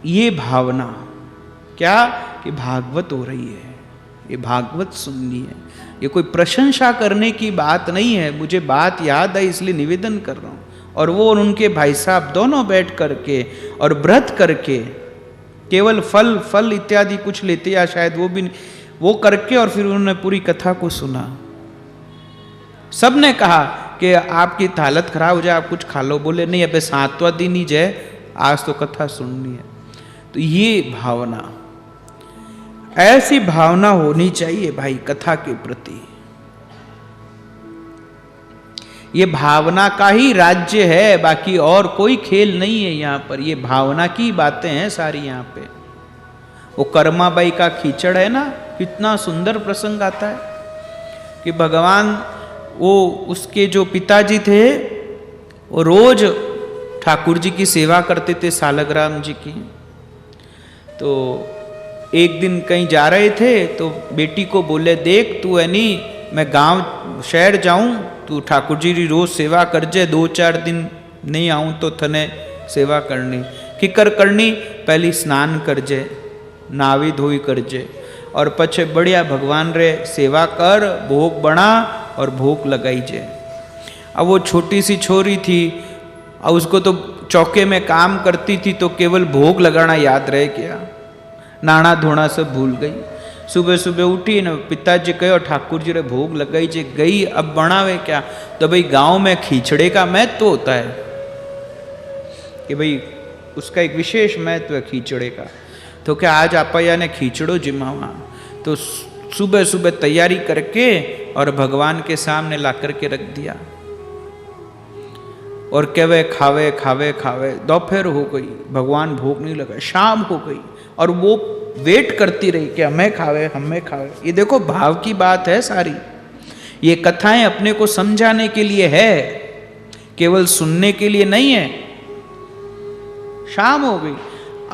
ये भावना क्या कि भागवत हो रही है, ये भागवत सुननी है, ये कोई प्रशंसा करने की बात नहीं है, मुझे बात याद है इसलिए निवेदन कर रहा हूँ। और वो और उनके भाई साहब दोनों बैठ करके और व्रत करके, केवल फल फल इत्यादि कुछ लेते या शायद वो भी, वो करके और फिर उन्होंने पूरी कथा को सुना। सबने कहा कि आपकी हालत खराब हो जाए, आप कुछ खा लो। बोले नहीं, अबे 7वां दिन ही जाए, आज तो कथा सुननी है। तो ये भावना, ऐसी भावना होनी चाहिए भाई कथा के प्रति। ये भावना का ही राज्य है, बाकी और कोई खेल नहीं है यहाँ पर। ये भावना की बातें हैं सारी यहाँ पे। वो कर्माबाई का कीचड़ है ना, कितना सुंदर प्रसंग आता है कि भगवान, वो उसके जो पिताजी थे वो रोज ठाकुर जी की सेवा करते थे, सालग्राम जी की। तो एक दिन कहीं जा रहे थे तो बेटी को बोले, देख तू है नी, मैं गांव शहर जाऊं, तू ठाकुर जी की रोज सेवा कर जे, 2-4 दिन नहीं आऊं तो थने सेवा करनी, किकर करनी, पहली स्नान कर जे, नावी धोई कर जे, और पछे बढ़िया भगवान रे सेवा कर, भोग बना और भोग लगाई जे। अब वो छोटी सी छोरी थी, और उसको तो चौके में काम करती थी, तो केवल भोग लगाना याद रह गया, नाना धोना सब भूल गई। सुबह सुबह उठी न पिताजी कहो ठाकुर जी रे भोग लगाई जे, गई अब बनावे क्या। तो भाई गांव में खींचड़े का महत्व होता है कि भाई उसका एक विशेष महत्व है खींचड़े का। तो क्या आज आपया ने खींचड़ो जिमावा, तो सुबह सुबह तैयारी करके और भगवान के सामने ला करके रख दिया, और कहवे खावे खावे खावे, दोपहर हो गई, भगवान भोग नहीं लगा, शाम हो गई, और वो वेट करती रही कि हमें खावे हमें खावे। ये देखो भाव की बात है सारी। ये कथाएं अपने को समझाने के लिए है, केवल सुनने के लिए नहीं है। शाम हो गई,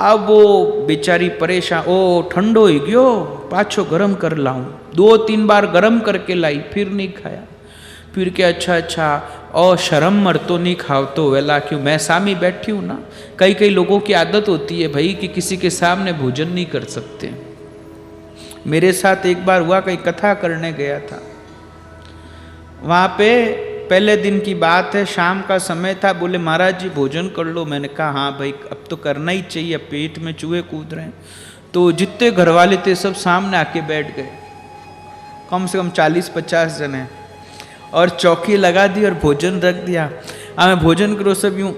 अब वो बेचारी परेशान, ओ ठंडो ही गयो, पाछो गरम कर लाऊं। 2-3 बार गरम करके लाई, फिर नहीं खाया। फिर क्या, अच्छा और शर्म मर तो नहीं खाओ तो वेला क्यों, मैं सामी बैठी हूँ ना। कई लोगों की आदत होती है भाई कि किसी के सामने भोजन नहीं कर सकते। मेरे साथ एक बार हुआ, कहीं कथा करने गया था, वहाँ पे पहले दिन की बात है, शाम का समय था, बोले महाराज जी भोजन कर लो। मैंने कहा हाँ भाई अब तो करना ही चाहिए, पेट में चूहे कूद रहे हैं। तो जितने घर वाले थे सब सामने आके बैठ गए, कम से कम 40-50 जने, और चौकी लगा दी और भोजन रख दिया। हमें भोजन करो सब यूं।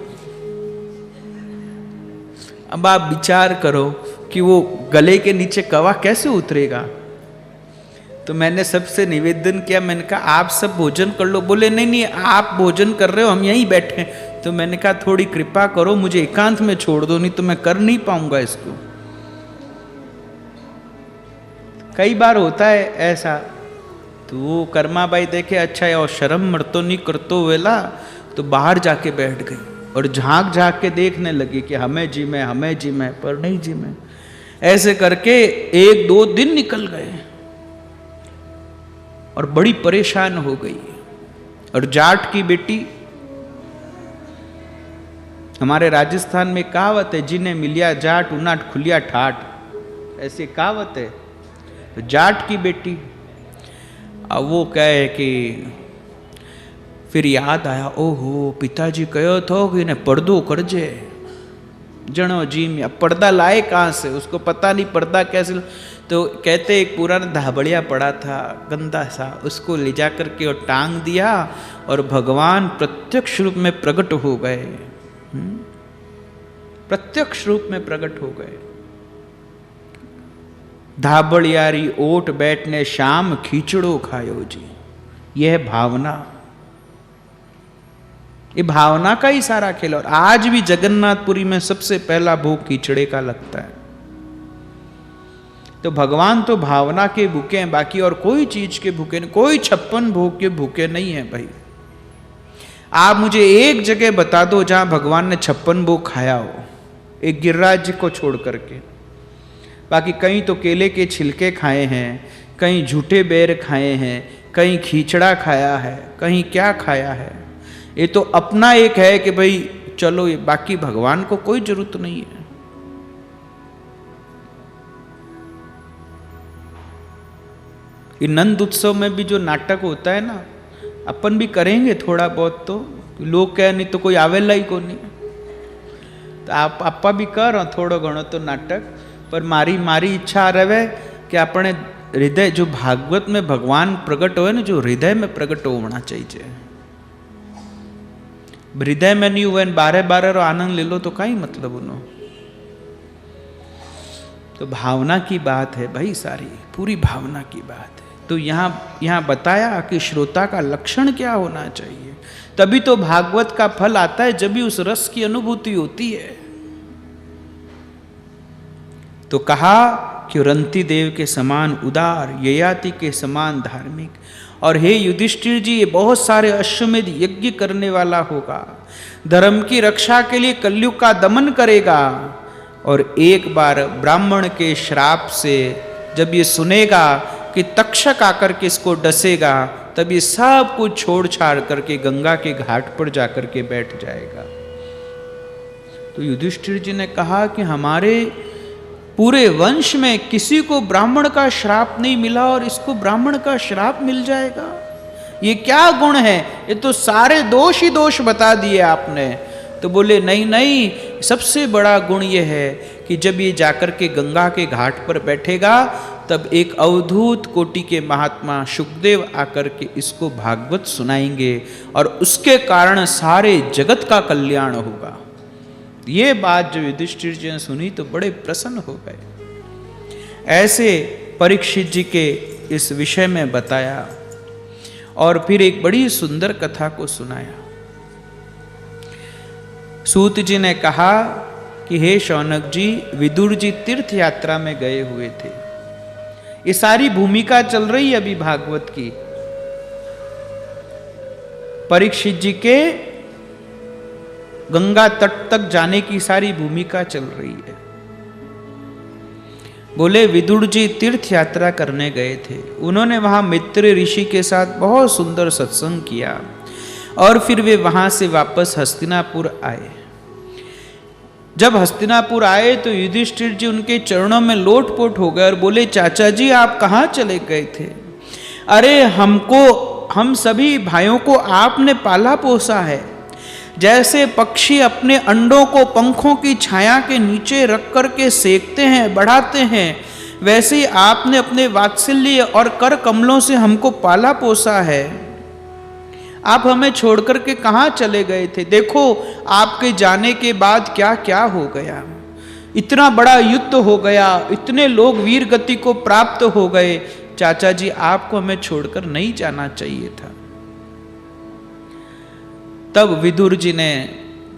अब आप विचार करो कि वो गले के नीचे कवा कैसे उतरेगा। तो मैंने सबसे निवेदन किया, मैंने कहा आप सब भोजन कर लो। बोले नहीं आप भोजन कर रहे हो, हम यहीं बैठे। तो मैंने कहा थोड़ी कृपा करो, मुझे एकांत में छोड़ दो, नहीं तो मैं कर नहीं पाऊंगा इसको। कई बार होता है ऐसा। तो कर्माबाई देखे अच्छा है, और शर्म मरतो नहीं करतो वेला, तो बाहर जाके बैठ गई और झांक झांक के देखने लगी कि हमें जी में पर नहीं जी में। ऐसे करके 1-2 दिन निकल गए और बड़ी परेशान हो गई। और जाट की बेटी, हमारे राजस्थान में कहावत है, जिन्हें मिलिया जाट उनाट खुलिया ठाट, ऐसी कहावत है। तो जाट की बेटी, अब वो कहे कि फिर याद आया, ओहो पिताजी कहो तो कि इन्हें पर्दो कर जे, जनो जी में। अब पर्दा लाए कहाँ से, उसको पता नहीं पर्दा कैसे। तो कहते एक पुराना धाबड़िया पड़ा था गंदा सा, उसको ले जा करके और टांग दिया, और भगवान प्रत्यक्ष रूप में प्रकट हो गए। प्रत्यक्ष रूप में प्रकट हो गए। धाबड़ियारी ओट बैठने शाम खींचड़ो खायो जी। यह भावना, ये भावना का ही सारा खेल। और आज भी जगन्नाथपुरी में सबसे पहला भोग खींचड़े का लगता है। तो भगवान तो भावना के भूखे हैं, बाकी और कोई चीज के भूखे नहीं, कोई 56 भोग के भूखे नहीं है भाई। आप मुझे एक जगह बता दो जहां भगवान ने 56 भोग खाया हो, एक गिरिराज जी को छोड़ करके। बाकी कहीं तो केले के छिलके खाए हैं, कहीं झूठे बेर खाए हैं, कहीं खींचड़ा खाया है, कहीं क्या खाया है। ये तो अपना एक है कि भाई चलो, ये बाकी भगवान को कोई जरूरत नहीं है। ये नंद उत्सव में भी जो नाटक होता है ना, अपन भी करेंगे थोड़ा बहुत, तो लोग कह नहीं तो कोई आवेला ही को नहीं, तो आप भी कर थोड़ो घणो तो नाटक, पर मारी इच्छा रहे कि अपने हृदय जो भागवत में भगवान प्रकट हो ना, जो हृदय में प्रकट होना चाहिए। हृदय में नहीं हुए बारह रो आनंद ले लो तो का ही मतलब उन्हों। तो भावना की बात है भाई, सारी पूरी भावना की बात है। तो यहाँ बताया कि श्रोता का लक्षण क्या होना चाहिए, तभी तो भागवत का फल आता है, जब भी उस रस की अनुभूति होती है। तो कहा कि रंती देव के समान उदार, ययाति के समान धार्मिक, और हे युधिष्ठिर जी, ये बहुत सारे अश्वमेध यज्ञ करने वाला होगा, धर्म की रक्षा के लिए कलयुग का दमन करेगा, और एक बार ब्राह्मण के श्राप से जब ये सुनेगा कि तक्षक आकर के इसको डसेगा, तब ये सब कुछ छोड़ छाड़ करके गंगा के घाट पर जाकर के बैठ जाएगा। तो युधिष्ठिर जी ने कहा कि हमारे पूरे वंश में किसी को ब्राह्मण का श्राप नहीं मिला और इसको ब्राह्मण का श्राप मिल जाएगा, ये क्या गुण है? ये तो सारे दोष ही दोष बता दिए आपने। तो बोले नहीं, सबसे बड़ा गुण ये है कि जब ये जाकर के गंगा के घाट पर बैठेगा, तब एक अवधूत कोटि के महात्मा शुकदेव आकर के इसको भागवत सुनाएंगे और उसके कारण सारे जगत का कल्याण होगा। ये बात जब युधिष्ठिर जी ने सुनी तो बड़े प्रसन्न हो गए। ऐसे परीक्षित जी के इस विषय में बताया और फिर एक बड़ी सुंदर कथा को सुनाया। सूत जी ने कहा कि हे शौनक जी, विदुर जी तीर्थ यात्रा में गए हुए थे। ये सारी भूमिका चल रही है अभी भागवत की। परीक्षित जी के गंगा तट तक जाने की सारी भूमिका चल रही है। बोले विदुर जी तीर्थ यात्रा करने गए थे, उन्होंने वहां मित्र ऋषि के साथ बहुत सुंदर सत्संग किया और फिर वे वहां से वापस हस्तिनापुर आए। जब हस्तिनापुर आए तो युधिष्ठिर जी उनके चरणों में लोटपोट हो गए और बोले, चाचा जी आप कहाँ चले गए थे? अरे हम सभी भाइयों को आपने पाला पोसा है। जैसे पक्षी अपने अंडों को पंखों की छाया के नीचे रख कर के सेकते हैं, बढ़ाते हैं, वैसे ही आपने अपने वात्सल्य और कर कमलों से हमको पाला पोसा है। आप हमें छोड़कर के कहाँ चले गए थे? देखो आपके जाने के बाद क्या क्या हो गया, इतना बड़ा युद्ध हो गया, इतने लोग वीर गति को प्राप्त हो गए। चाचा जी आपको हमें छोड़कर नहीं जाना चाहिए था। तब विदुर जी ने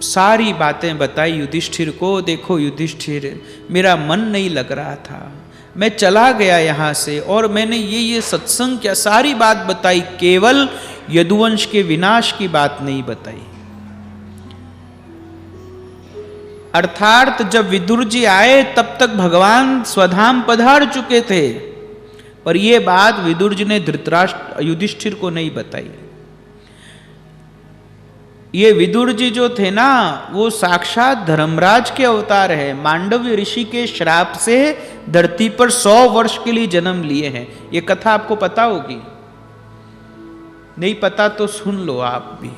सारी बातें बताई युधिष्ठिर को। देखो युधिष्ठिर, मेरा मन नहीं लग रहा था, मैं चला गया यहाँ से और मैंने ये सत्संग क्या सारी बात बताई, केवल यदुवंश के विनाश की बात नहीं बताई। अर्थात जब विदुर जी आए तब तक भगवान स्वधाम पधार चुके थे, पर यह बात विदुर जी ने धृतराष्ट्र युधिष्ठिर को नहीं बताई। ये विदुर जी जो थे ना, वो साक्षात धर्मराज के अवतार है। मांडव्य ऋषि के श्राप से धरती पर 100 वर्ष के लिए जन्म लिए हैं। ये कथा आपको पता होगी, नहीं पता तो सुन लो आप भी।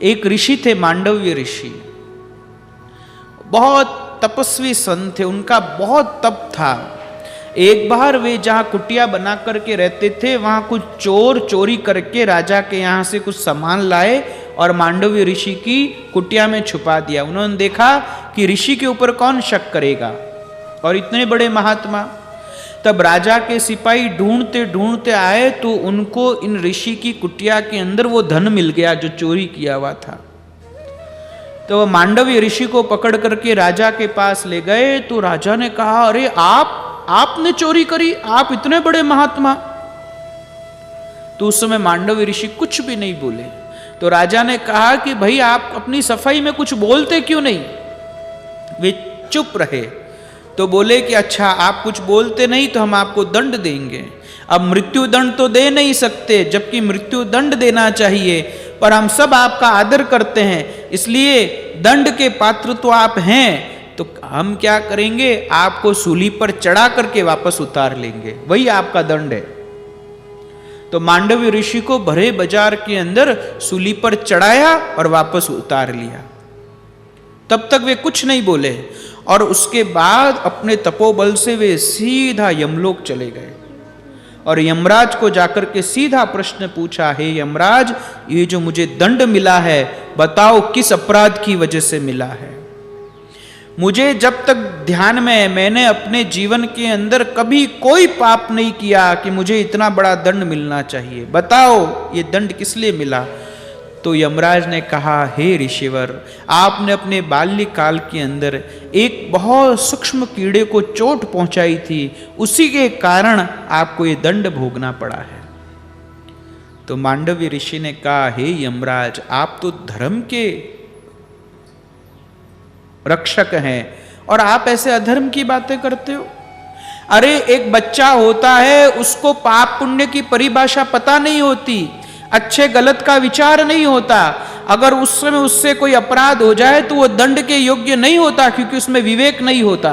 एक ऋषि थे मांडव्य ऋषि, बहुत तपस्वी संत थे, उनका बहुत तप था। एक बार वे जहाँ कुटिया बना करके रहते थे, वहाँ कुछ चोर चोरी करके राजा के यहाँ से कुछ सामान लाए और मांडव्य ऋषि की कुटिया में छुपा दिया। उन्होंने देखा कि ऋषि के ऊपर कौन शक करेगा, और इतने बड़े महात्मा। तब राजा के सिपाही ढूंढते ढूंढते आए तो उनको इन ऋषि की कुटिया के अंदर वो धन मिल गया जो चोरी किया हुआ था। तो मांडव्य ऋषि को पकड़ करके राजा के पास ले गए। तो राजा ने कहा, अरे आपने चोरी करी, आप इतने बड़े महात्मा। तो उस समय मांडव्य ऋषि कुछ भी नहीं बोले। तो राजा ने कहा कि भाई आप अपनी सफाई में कुछ बोलते क्यों नहीं? वे चुप रहे। तो बोले कि अच्छा आप कुछ बोलते नहीं तो हम आपको दंड देंगे। अब मृत्यु दंड तो दे नहीं सकते, जबकि मृत्यु दंड देना चाहिए, पर हम सब आपका आदर करते हैं, इसलिए दंड के पात्र तो आप हैं, तो हम क्या करेंगे, आपको सूली पर चढ़ा करके वापस उतार लेंगे, वही आपका दंड है। तो मांडव्य ऋषि को भरे बाजार के अंदर सूली पर चढ़ाया और वापस उतार लिया। तब तक वे कुछ नहीं बोले और उसके बाद अपने तपोबल से वे सीधा यमलोक चले गए और यमराज को जाकर के सीधा प्रश्न पूछा, हे यमराज, ये जो मुझे दंड मिला है बताओ किस अपराध की वजह से मिला है। मुझे जब तक ध्यान में है मैंने अपने जीवन के अंदर कभी कोई पाप नहीं किया कि मुझे इतना बड़ा दंड मिलना चाहिए, बताओ ये दंड किस लिए मिला। तो यमराज ने कहा, हे ऋषिवर, आपने अपने बाल्यकाल के अंदर एक बहुत सूक्ष्म कीड़े को चोट पहुंचाई थी, उसी के कारण आपको ये दंड भोगना पड़ा है। तो मांडव्य ऋषि ने कहा, हे यमराज, आप तो धर्म के रक्षक हैं और आप ऐसे अधर्म की बातें करते हो। अरे एक बच्चा होता है, उसको पाप पुण्य की परिभाषा पता नहीं होती, अच्छे गलत का विचार नहीं होता। अगर उस समय उससे कोई अपराध हो जाए तो वो दंड के योग्य नहीं होता, क्योंकि उसमें विवेक नहीं होता।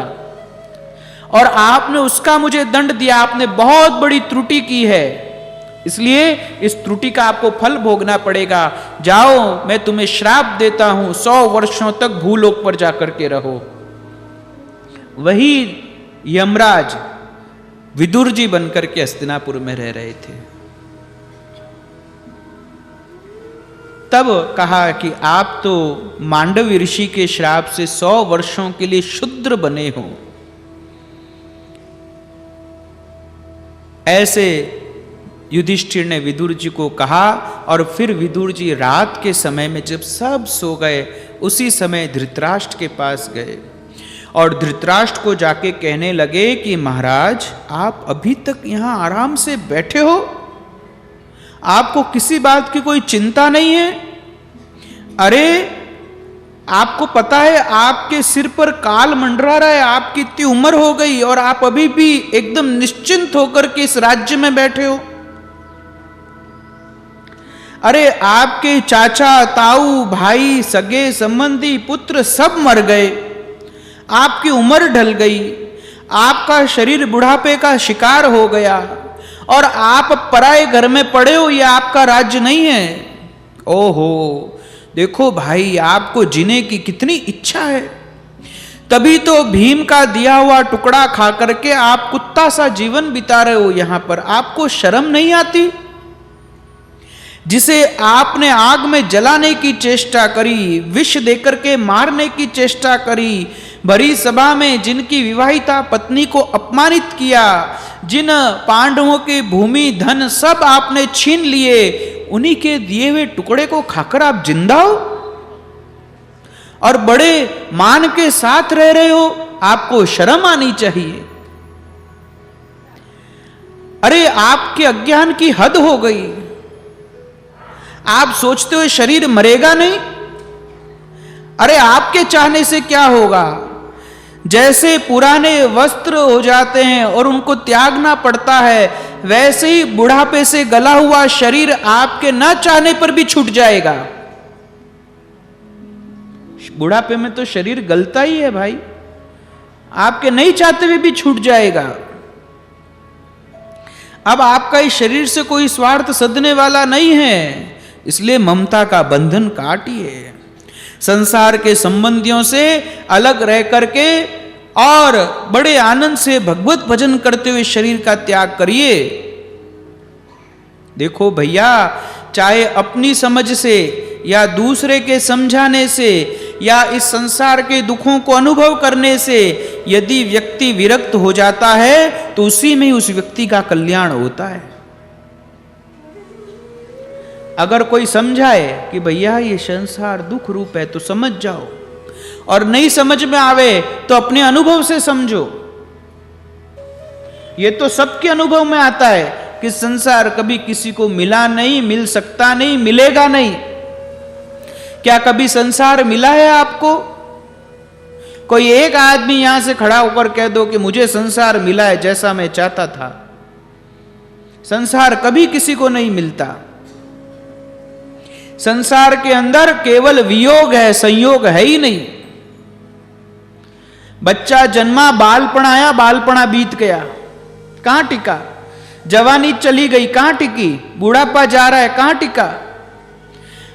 और आपने उसका मुझे दंड दिया, आपने बहुत बड़ी त्रुटि की है, इसलिए इस त्रुटि का आपको फल भोगना पड़ेगा। जाओ, मैं तुम्हें श्राप देता हूं, 100 वर्षों तक भूलोक पर जाकर के रहो। वही यमराज विदुर जी बनकर के हस्तिनापुर में रह रहे थे। तब कहा कि आप तो मांडव्य ऋषि के श्राप से 100 वर्षों के लिए शूद्र बने हो। ऐसे युधिष्ठिर ने विदुर जी को कहा और फिर विदुर जी रात के समय में जब सब सो गए, उसी समय धृतराष्ट्र के पास गए और धृतराष्ट्र को जाके कहने लगे कि महाराज, आप अभी तक यहां आराम से बैठे हो, आपको किसी बात की कोई चिंता नहीं है। अरे आपको पता है आपके सिर पर काल मंडरा रहा है, आपकी इतनी उम्र हो गई और आप अभी भी एकदम निश्चिंत होकर के इस राज्य में बैठे हो। अरे आपके चाचा, ताऊ, भाई, सगे संबंधी, पुत्र सब मर गए, आपकी उम्र ढल गई, आपका शरीर बुढ़ापे का शिकार हो गया और आप पराए घर में पड़े हो, ये आपका राज्य नहीं है। ओहो, देखो भाई, आपको जीने की कितनी इच्छा है, तभी तो भीम का दिया हुआ टुकड़ा खा करके आप कुत्ता सा जीवन बिता रहे हो यहां पर। आपको शर्म नहीं आती? जिसे आपने आग में जलाने की चेष्टा करी, विष देकर के मारने की चेष्टा करी, भरी सभा में जिनकी विवाहिता पत्नी को अपमानित किया, जिन पांडवों के भूमि धन सब आपने छीन लिए, उन्हीं के दिए हुए टुकड़े को खाकर आप जिंदा हो और बड़े मान के साथ रह रहे हो। आपको शर्म आनी चाहिए। अरे आपके अज्ञान की हद हो गई। आप सोचते हो शरीर मरेगा नहीं? अरे आपके चाहने से क्या होगा? जैसे पुराने वस्त्र हो जाते हैं और उनको त्यागना पड़ता है, वैसे ही बुढ़ापे से गला हुआ शरीर आपके न चाहने पर भी छूट जाएगा। बुढ़ापे में तो शरीर गलता ही है भाई, आपके नहीं चाहते हुए भी छूट जाएगा। अब आपका इस शरीर से कोई स्वार्थ सधने वाला नहीं है, इसलिए ममता का बंधन काटिए। संसार के संबंधियों से अलग रह करके और बड़े आनंद से भगवत भजन करते हुए शरीर का त्याग करिए। देखो भैया, चाहे अपनी समझ से या दूसरे के समझाने से या इस संसार के दुखों को अनुभव करने से यदि व्यक्ति विरक्त हो जाता है तो उसी में उस व्यक्ति का कल्याण होता है। अगर कोई समझाए कि भैया ये संसार दुख रूप है तो समझ जाओ, और नहीं समझ में आवे तो अपने अनुभव से समझो। ये तो सबके अनुभव में आता है कि संसार कभी किसी को मिला नहीं, मिल सकता नहीं, मिलेगा नहीं। क्या कभी संसार मिला है आपको? कोई एक आदमी यहां से खड़ा होकर कह दो कि मुझे संसार मिला है जैसा मैं चाहता था। संसार कभी किसी को नहीं मिलता। संसार के अंदर केवल वियोग है, संयोग है ही नहीं। बच्चा जन्मा, बालपन आया, बालपना बीत गया, कहां टिका? जवानी चली गई, कहां टिकी? बुढ़ापा जा रहा है, कहां टिका?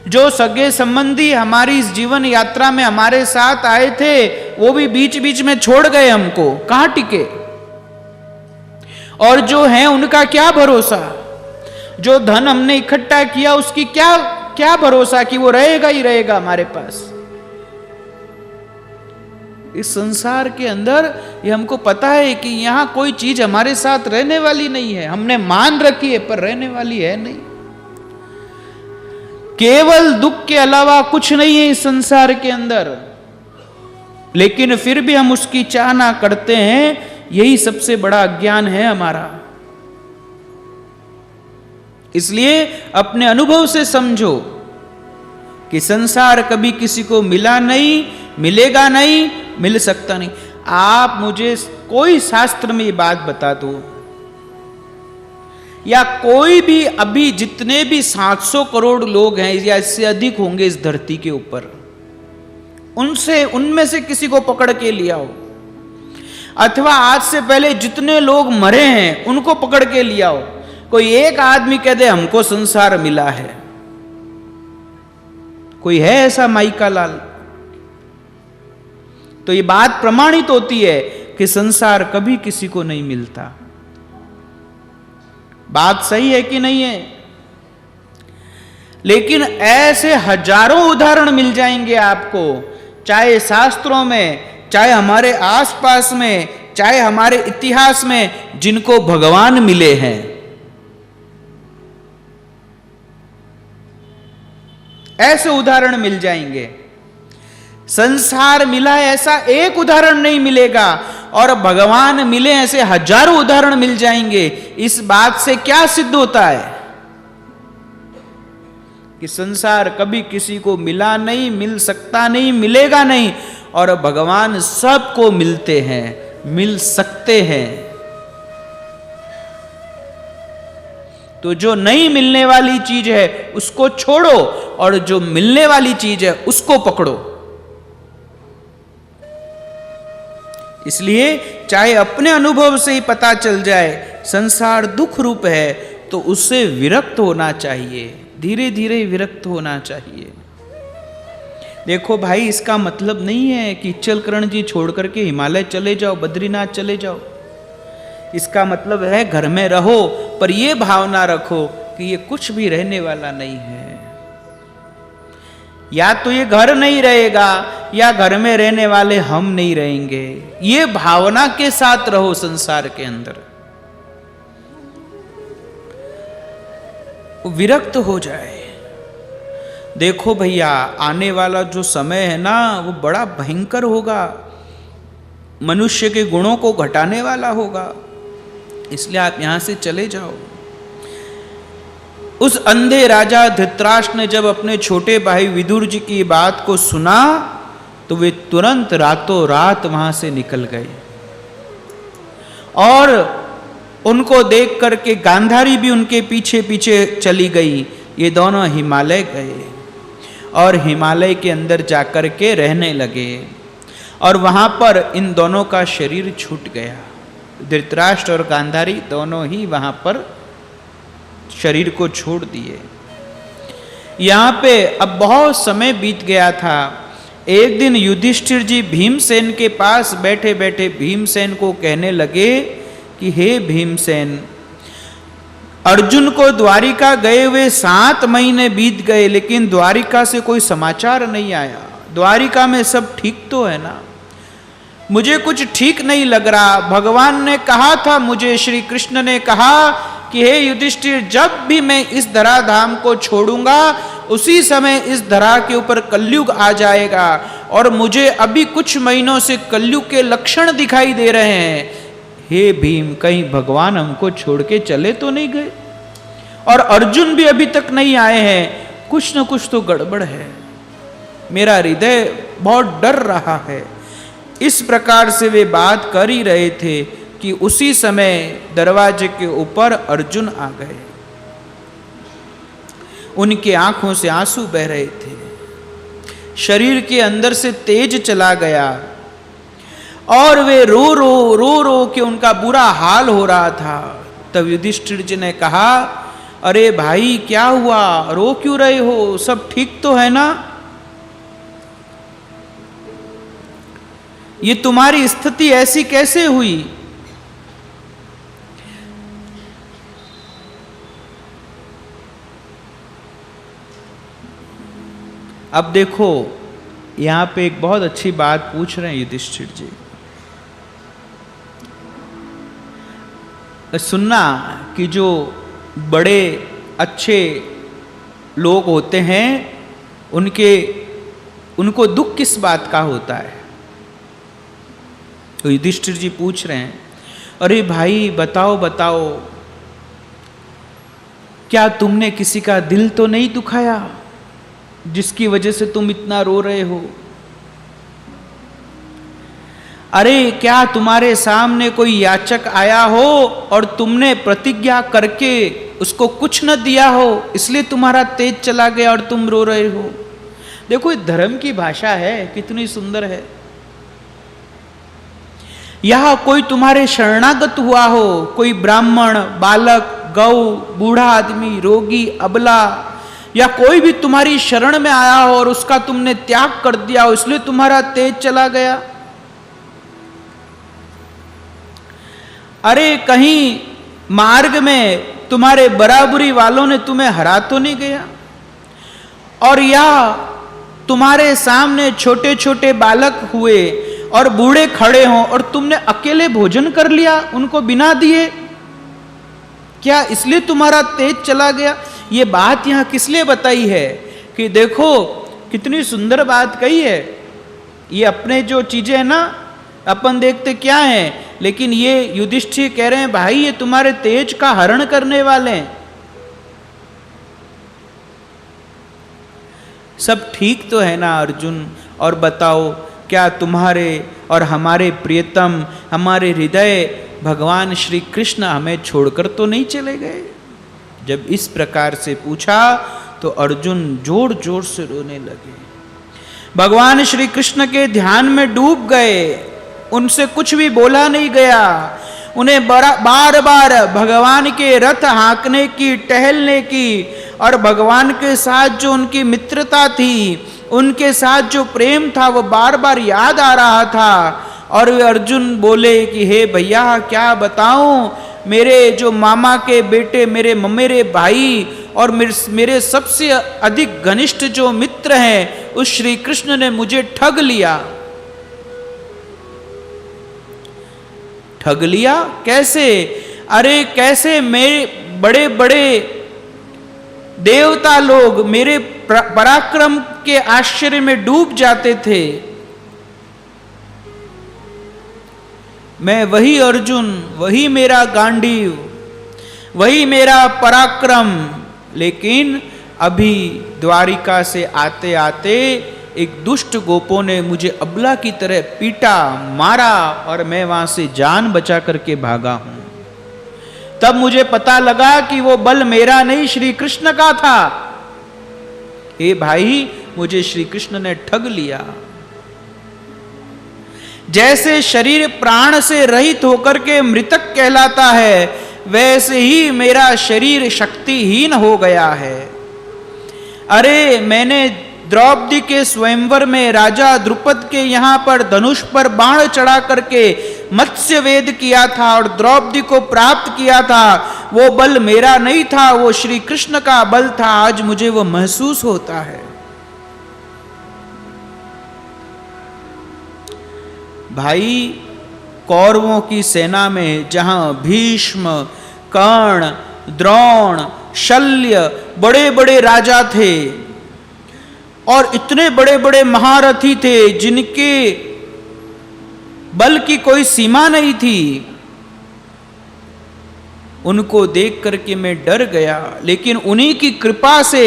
जो सगे संबंधी हमारी इस जीवन यात्रा में हमारे साथ आए थे, वो भी बीच बीच में छोड़ गए हमको, कहां टिके? और जो हैं उनका क्या भरोसा? जो धन हमने इकट्ठा किया उसकी क्या भरोसा कि वो रहेगा ही रहेगा हमारे पास? इस संसार के अंदर ये हमको पता है कि यहां कोई चीज हमारे साथ रहने वाली नहीं है। हमने मान रखी है पर रहने वाली है नहीं। केवल दुख के अलावा कुछ नहीं है इस संसार के अंदर, लेकिन फिर भी हम उसकी चाहना करते हैं। यही सबसे बड़ा अज्ञान है हमारा। इसलिए अपने अनुभव से समझो कि संसार कभी किसी को मिला नहीं, मिलेगा नहीं, मिल सकता नहीं। आप मुझे कोई शास्त्र में ये बात बता दो, या कोई भी अभी जितने भी 700 करोड़ लोग हैं या इससे अधिक होंगे इस धरती के ऊपर, उनमें से किसी को पकड़ के ले आओ, अथवा आज से पहले जितने लोग मरे हैं उनको पकड़ के ले आओ। कोई एक आदमी कह दे हमको संसार मिला है? कोई है ऐसा माइका लाल? तो ये बात प्रमाणित होती है कि संसार कभी किसी को नहीं मिलता। बात सही है कि नहीं है? लेकिन ऐसे हजारों उदाहरण मिल जाएंगे आपको, चाहे शास्त्रों में, चाहे हमारे आसपास में, चाहे हमारे इतिहास में, जिनको भगवान मिले हैं। ऐसे उदाहरण मिल जाएंगे। संसार मिला है ऐसा एक उदाहरण नहीं मिलेगा, और भगवान मिले ऐसे हजारों उदाहरण मिल जाएंगे। इस बात से क्या सिद्ध होता है कि संसार कभी किसी को मिला नहीं, मिल सकता नहीं, मिलेगा नहीं, और भगवान सबको मिलते हैं, मिल सकते हैं। तो जो नहीं मिलने वाली चीज है उसको छोड़ो, और जो मिलने वाली चीज है उसको पकड़ो। इसलिए चाहे अपने अनुभव से ही पता चल जाए संसार दुख रूप है, तो उससे विरक्त होना चाहिए, धीरे धीरे विरक्त होना चाहिए। देखो भाई, इसका मतलब नहीं है कि चलकरण जी छोड़ करके हिमालय चले जाओ, बद्रीनाथ चले जाओ। इसका मतलब है घर में रहो, पर यह भावना रखो कि ये कुछ भी रहने वाला नहीं है। या तो ये घर नहीं रहेगा, या घर में रहने वाले हम नहीं रहेंगे। ये भावना के साथ रहो संसार के अंदर, विरक्त हो जाए। देखो भैया, आने वाला जो समय है ना, वो बड़ा भयंकर होगा, मनुष्य के गुणों को घटाने वाला होगा। इसलिए आप यहां से चले जाओ। उस अंधे राजा धृतराष्ट्र ने जब अपने छोटे भाई विदुर जी की बात को सुना, तो वे तुरंत रातों रात वहां से निकल गए, और उनको देख करके गांधारी भी उनके पीछे पीछे चली गई। ये दोनों हिमालय गए, और हिमालय के अंदर जाकर के रहने लगे, और वहां पर इन दोनों का शरीर छूट गया। धृतराष्ट्र और गांधारी दोनों ही वहां पर शरीर को छोड़ दिए। यहां पे अब बहुत समय बीत गया था। एक दिन युधिष्ठिर जी भीमसेन के पास बैठे बैठे भीमसेन को कहने लगे कि हे भीमसेन, अर्जुन को द्वारिका गए हुए 7 महीने बीत गए, लेकिन द्वारिका से कोई समाचार नहीं आया। द्वारिका में सब ठीक तो है ना? मुझे कुछ ठीक नहीं लग रहा। भगवान ने कहा था मुझे, श्री कृष्ण ने कहा कि हे युधिष्ठिर, जब भी मैं इस धराधाम को छोड़ूंगा उसी समय इस धरा के ऊपर कलयुग आ जाएगा, और मुझे अभी कुछ महीनों से कलयुग के लक्षण दिखाई दे रहे हैं। हे भीम, कहीं भगवान हमको छोड़ के चले तो नहीं गए? और अर्जुन भी अभी तक नहीं आए हैं, कुछ न कुछ तो गड़बड़ है। मेरा हृदय बहुत डर रहा है। इस प्रकार से वे बात कर ही रहे थे कि उसी समय दरवाजे के ऊपर अर्जुन आ गए। उनके आंखों से आंसू बह रहे थे, शरीर के अंदर से तेज चला गया, और वे रो रो के उनका बुरा हाल हो रहा था। तब युधिष्ठिर जी ने कहा, अरे भाई क्या हुआ, रो क्यों रहे हो, सब ठीक तो है ना? ये तुम्हारी स्थिति ऐसी कैसे हुई? अब देखो यहां पे एक बहुत अच्छी बात पूछ रहे हैं युधिष्ठिर जी। सुनना कि जो बड़े अच्छे लोग होते हैं उनको दुख किस बात का होता है। तो युधिष्ठिर जी पूछ रहे हैं, अरे भाई बताओ बताओ, क्या तुमने किसी का दिल तो नहीं दुखाया जिसकी वजह से तुम इतना रो रहे हो? अरे क्या तुम्हारे सामने कोई याचक आया हो और तुमने प्रतिज्ञा करके उसको कुछ न दिया हो, इसलिए तुम्हारा तेज चला गया और तुम रो रहे हो? देखो ये धर्म की भाषा है, कितनी सुंदर है। यहां कोई तुम्हारे शरणागत हुआ हो, कोई ब्राह्मण, बालक, गौ, बूढ़ा आदमी, रोगी, अबला, या कोई भी तुम्हारी शरण में आया हो और उसका तुमने त्याग कर दिया हो, इसलिए तुम्हारा तेज चला गया। अरे कहीं मार्ग में तुम्हारे बराबरी वालों ने तुम्हें हरा तो नहीं गया? और या तुम्हारे सामने छोटे छोटे बालक हुए और बूढ़े खड़े हों और तुमने अकेले भोजन कर लिया उनको बिना दिए, क्या इसलिए तुम्हारा तेज चला गया? ये बात यहां किस लिए बताई है कि देखो कितनी सुंदर बात कही है। ये अपने जो चीजें है ना, अपन देखते क्या है, लेकिन ये युधिष्ठिर कह रहे हैं भाई ये तुम्हारे तेज का हरण करने वाले हैं। सब ठीक तो है ना अर्जुन? और बताओ क्या तुम्हारे और हमारे प्रियतम, हमारे हृदय भगवान श्री कृष्ण हमें छोड़कर तो नहीं चले गए? जब इस प्रकार से पूछा तो अर्जुन जोर जोर से रोने लगे, भगवान श्री कृष्ण के ध्यान में डूब गए। उनसे कुछ भी बोला नहीं गया। उन्हें बार बार भगवान के रथ हाँकने की, टहलने की और भगवान के साथ जो उनकी मित्रता थी, उनके साथ जो प्रेम था, वो बार बार याद आ रहा था। और वे अर्जुन बोले कि हे भैया क्या बताऊं, मेरे जो मामा के बेटे, मेरे भाई और मेरे सबसे अधिक घनिष्ठ जो मित्र हैं, उस श्री कृष्ण ने मुझे ठग लिया। ठग लिया कैसे? अरे कैसे मेरे बड़े बड़े देवता लोग मेरे पराक्रम के आश्चर्य में डूब जाते थे। मैं वही अर्जुन, वही मेरा गांडीव, वही मेरा पराक्रम, लेकिन अभी द्वारिका से आते आते एक दुष्ट गोपों ने मुझे अबला की तरह पीटा, मारा और मैं वहां से जान बचा करके भागा हूं। तब मुझे पता लगा कि वो बल मेरा नहीं, श्री कृष्ण का था। ए भाई मुझे श्री कृष्ण ने ठग लिया। जैसे शरीर प्राण से रहित होकर के मृतक कहलाता है, वैसे ही मेरा शरीर शक्तिहीन हो गया है। अरे मैंने द्रौपदी के स्वयंवर में राजा द्रुपद के यहां पर धनुष पर बाण चढ़ा करके मत्स्य वेद किया था और द्रौपदी को प्राप्त किया था। वो बल मेरा नहीं था, वो श्री कृष्ण का बल था। आज मुझे वो महसूस होता है। भाई कौरवों की सेना में जहां भीष्म, कर्ण, द्रोण, शल्य बड़े बड़े राजा थे और इतने बड़े बड़े महारथी थे जिनके बल की कोई सीमा नहीं थी, उनको देख करके मैं डर गया, लेकिन उन्हीं की कृपा से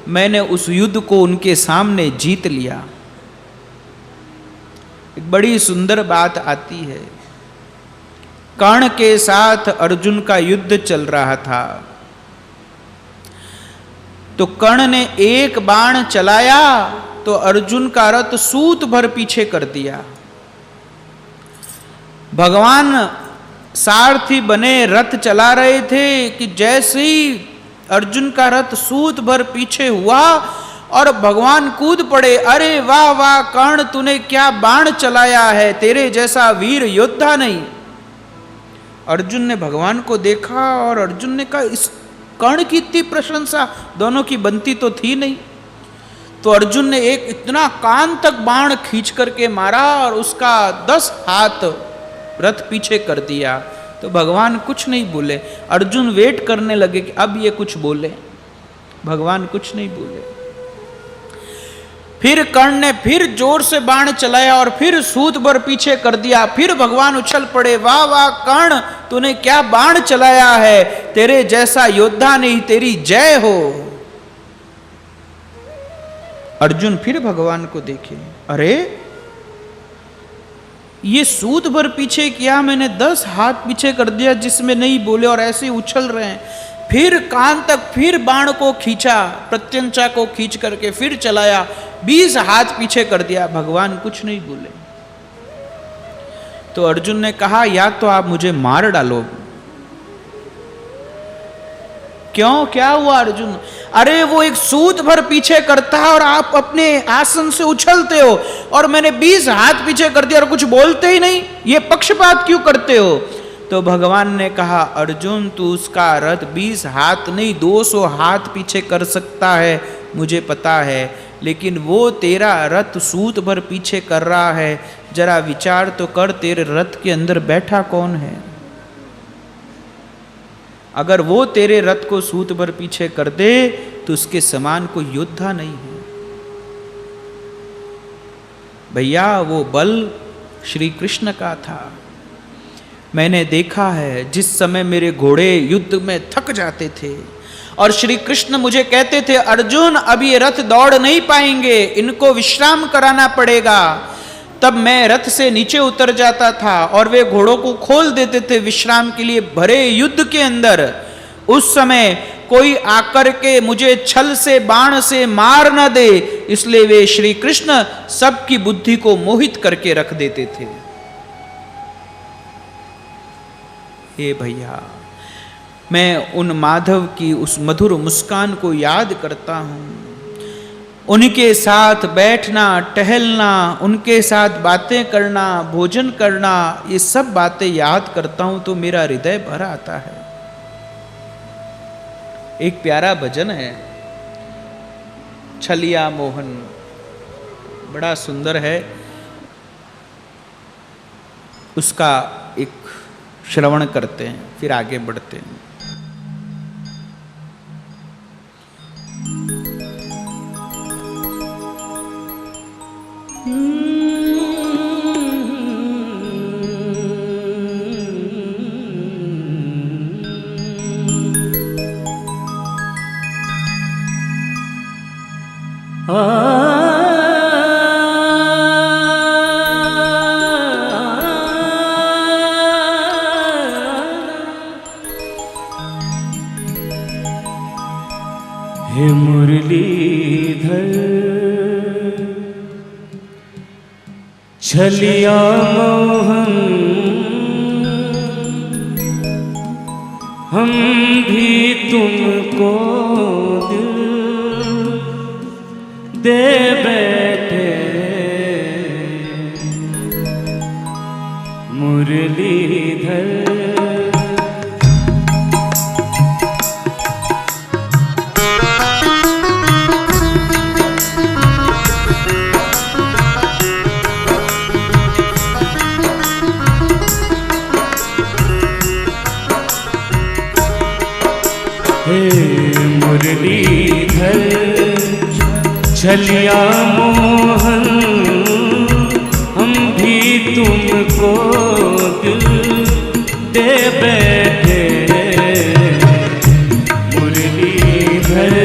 मैंने उस युद्ध को उनके सामने जीत लिया। एक बड़ी सुंदर बात आती है। कर्ण के साथ अर्जुन का युद्ध चल रहा था, तो कर्ण ने एक बाण चलाया तो अर्जुन का रथ सूत भर पीछे कर दिया। भगवान सारथी बने रथ चला रहे थे कि जैसे ही अर्जुन का रथ सूत भर पीछे हुआ और भगवान कूद पड़े। अरे वाह वाह कर्ण, तूने क्या बाण चलाया है, तेरे जैसा वीर योद्धा नहीं। अर्जुन ने भगवान को देखा और अर्जुन ने कहा इस कर्ण की इतनी प्रशंसा, दोनों की बनती तो थी नहीं। तो अर्जुन ने एक इतना कान तक बाण खींच करके मारा और उसका 10 हाथ रथ पीछे कर दिया। तो भगवान कुछ नहीं बोले। अर्जुन वेट करने लगे कि अब ये कुछ बोले, भगवान कुछ नहीं बोले। फिर कर्ण ने फिर जोर से बाण चलाया और फिर सूत भर पीछे कर दिया। फिर भगवान उछल पड़े, वाह वाह कर्ण, तूने क्या बाण चलाया है, तेरे जैसा योद्धा नहीं, तेरी जय हो। अर्जुन फिर भगवान को देखे, अरे ये सूत भर पीछे किया मैंने, 10 हाथ पीछे कर दिया जिसमें नहीं बोले और ऐसे उछल रहे हैं। फिर कान तक फिर बाण को खींचा, प्रत्यंचा को खींच करके फिर चलाया, 20 हाथ पीछे कर दिया, भगवान कुछ नहीं बोले। तो अर्जुन ने कहा या तो आप मुझे मार डालो। क्यों, क्या हुआ अर्जुन? अरे वो एक सूत भर पीछे करता है और आप अपने आसन से उछलते हो और मैंने 20 हाथ पीछे कर दिया और कुछ बोलते ही नहीं, ये पक्षपात क्यों करते हो? तो भगवान ने कहा अर्जुन तू उसका रथ 20 हाथ नहीं 200 हाथ पीछे कर सकता है, मुझे पता है, लेकिन वो तेरा रथ सूत भर पीछे कर रहा है। जरा विचार तो कर, तेरे रथ के अंदर बैठा कौन है? अगर वो तेरे रथ को सूत भर पीछे कर दे तो उसके समान कोई योद्धा नहीं है। भैया वो बल श्री कृष्ण का था। मैंने देखा है जिस समय मेरे घोड़े युद्ध में थक जाते थे और श्री कृष्ण मुझे कहते थे अर्जुन अब ये रथ दौड़ नहीं पाएंगे, इनको विश्राम कराना पड़ेगा, तब मैं रथ से नीचे उतर जाता था और वे घोड़ों को खोल देते थे विश्राम के लिए भरे युद्ध के अंदर। उस समय कोई आकर के मुझे छल से बाण से मार न दे, इसलिए वे श्री कृष्ण सबकी बुद्धि को मोहित करके रख देते थे। हे भैया, मैं उन माधव की उस मधुर मुस्कान को याद करता हूं, उनके साथ बैठना, टहलना, उनके साथ बातें करना, भोजन करना, ये सब बातें याद करता हूं तो मेरा हृदय भर आता है। एक प्यारा भजन है छलिया मोहन, बड़ा सुंदर है, उसका एक श्रवण करते हैं फिर आगे बढ़ते हैं। हे मुरलीधर छलिया मोहन, हम भी तुमको दिल दे बैठे, मुरलीधर मुरलीधर छलिया मोहन, हम भी तुमको दिल दे बैठे, मुरलीधर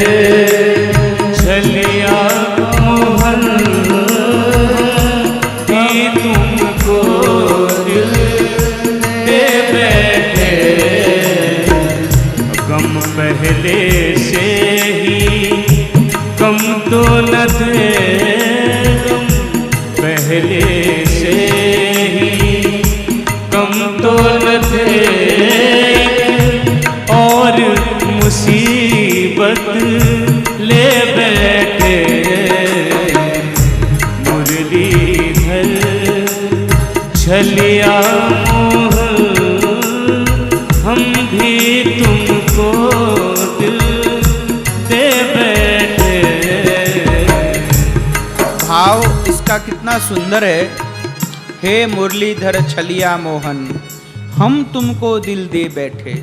छलिया मोहन, भी तुमको दिल दे बैठे। गम पहले से ही कम तो न थे, गम पहले से ही छलिया मोहन हम भी तुमको दिल दे बैठे। भाव इसका कितना सुंदर है। हे मुरलीधर छलिया मोहन हम तुमको दिल दे बैठे।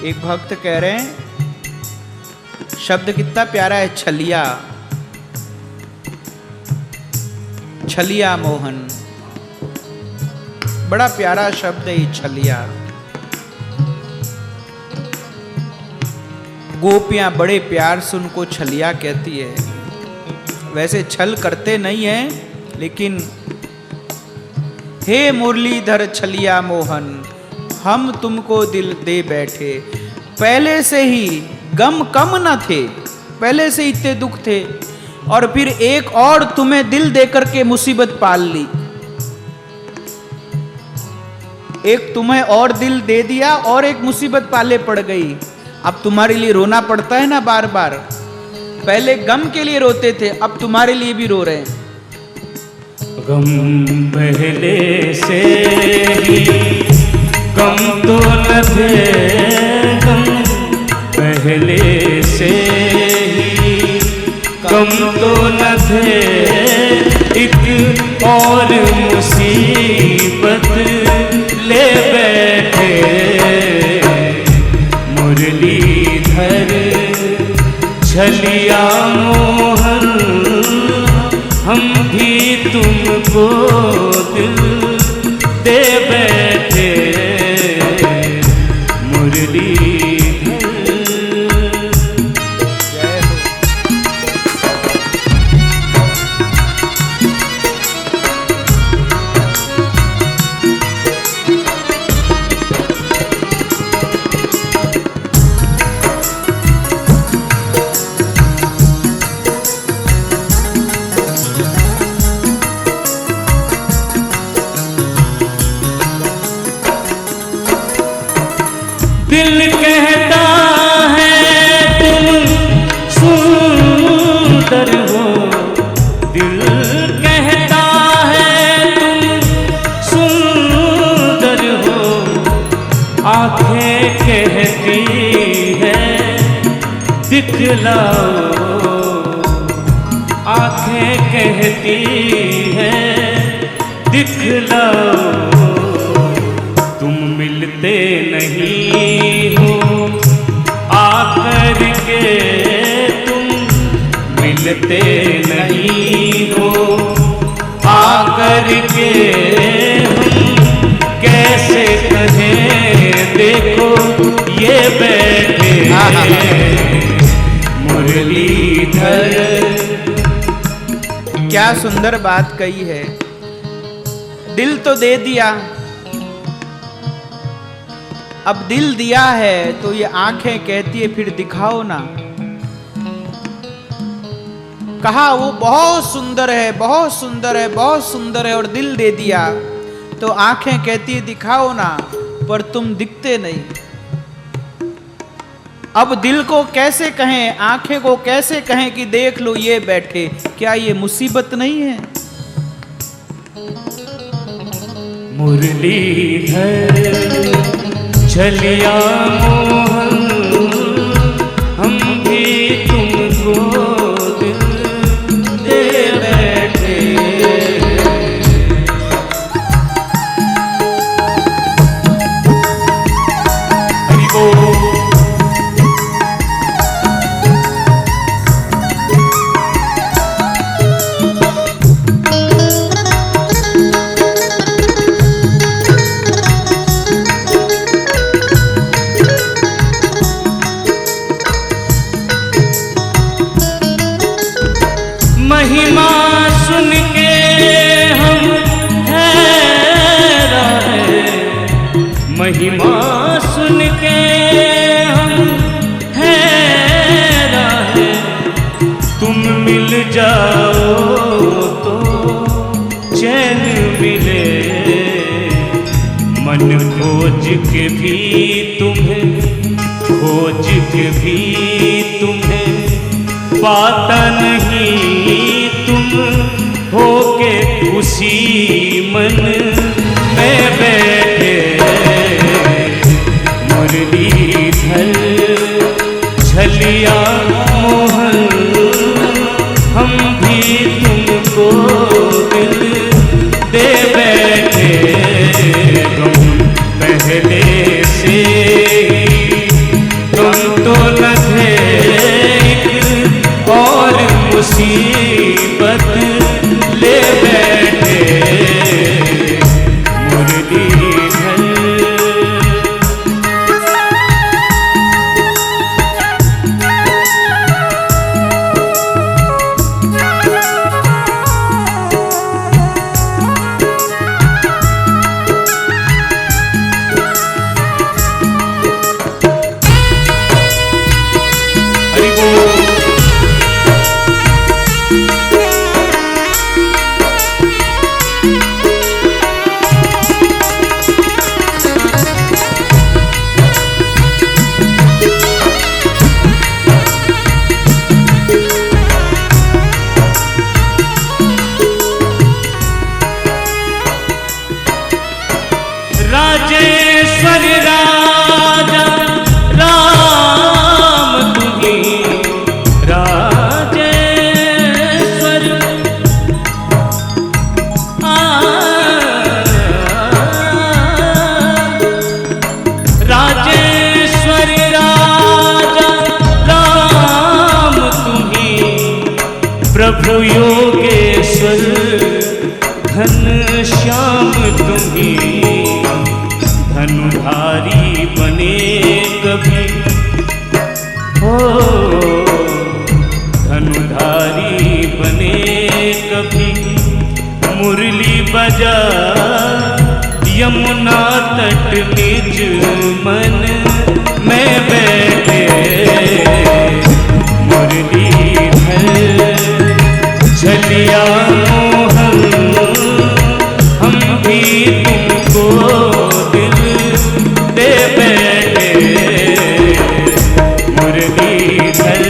एक भक्त कह रहे हैं, शब्द कितना प्यारा है, छलिया, छलिया मोहन, बड़ा प्यारा शब्द है ये छलिया। गोपियां बड़े प्यार से उनको छलिया कहती है। वैसे छल करते नहीं हैं, लेकिन हे मुरलीधर छलिया मोहन हम तुमको दिल दे बैठे। पहले से ही गम कम न थे, पहले से इतने दुख थे, और फिर एक और तुम्हें दिल दे करके मुसीबत पाल ली। एक तुम्हें और दिल दे दिया और एक मुसीबत पाले पड़ गई। अब तुम्हारे लिए रोना पड़ता है ना बार बार। पहले गम के लिए रोते थे, अब तुम्हारे लिए भी रो रहे हैं। गम पहले से ही गम तो न थे, गम पहले से ही गम तो न थे, एक और मुसीबत ले बैठे। मुरलीधर छलिया मोहन हम भी तुमको दिल दे बैठे। मुरलीधर दिल कहता है तुम सुंदर हो, दिल कहता है तुम सुंदर हो, आंखें कहती है दिखलाओ, आंखें कहती है दिखलाओ। तुम मिलते नहीं हो आकर के, तुम मिलते नहीं हो आकर के, हम कैसे कहें देखो ये बैठे। मुरलीधर क्या सुंदर बात कही है। दिल तो दे दिया, अब दिल दिया है तो ये आंखें कहती है फिर दिखाओ ना। कहा वो बहुत सुंदर है, बहुत सुंदर है, बहुत सुंदर है, और दिल दे दिया तो आंखें कहती है दिखाओ ना, पर तुम दिखते नहीं। अब दिल को कैसे कहें, आंखें को कैसे कहें कि देख लो ये बैठे। क्या ये मुसीबत नहीं है? मुरलीधर छलिया मोहन हम भी तुमको दिल दे बैठे। हरि बोल। महिमा सुन के हम हैरान, महिमा सुन के हम हैरान। तुम मिल जाओ तो चैन मिले, मन खोज के भी तुम्हें, खोज के भी तुम्हें पाता नहीं, तुम होके उसी मन में बैठे मुरलीधर छलिया मोहन हम भी तुमको दिल दे बैठे तुम पहले से तुम तो न थे और मुसीबत ले बैठे मुरलीधर। राजेश्वर राजा राम तुम्हीं राजेश्वर राजेश्वर राजा राम तुम्हीं प्रभु योगेश्वर घनश्याम तुम्हीं धनुधारी बने कभी हो धनुधारी बने कभी मुरली बजा यमुना तट निज मन में बैठे मुरलीधर छलिया मोहन हम भी तुमको दिल दे बैठे मुरलीधर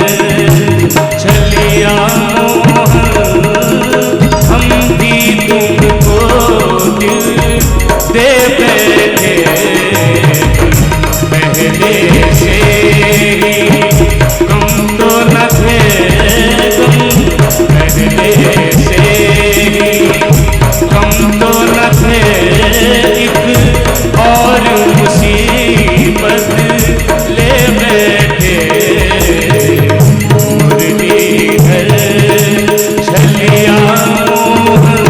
छलिया मोहन हम भी तुमको दिल दे बैठे पहले से ही तुम तो न थे तुम पहले से ही तुम तो न थे एक और मुसीबत ले बैठे मुरलीधर छलिया मोहन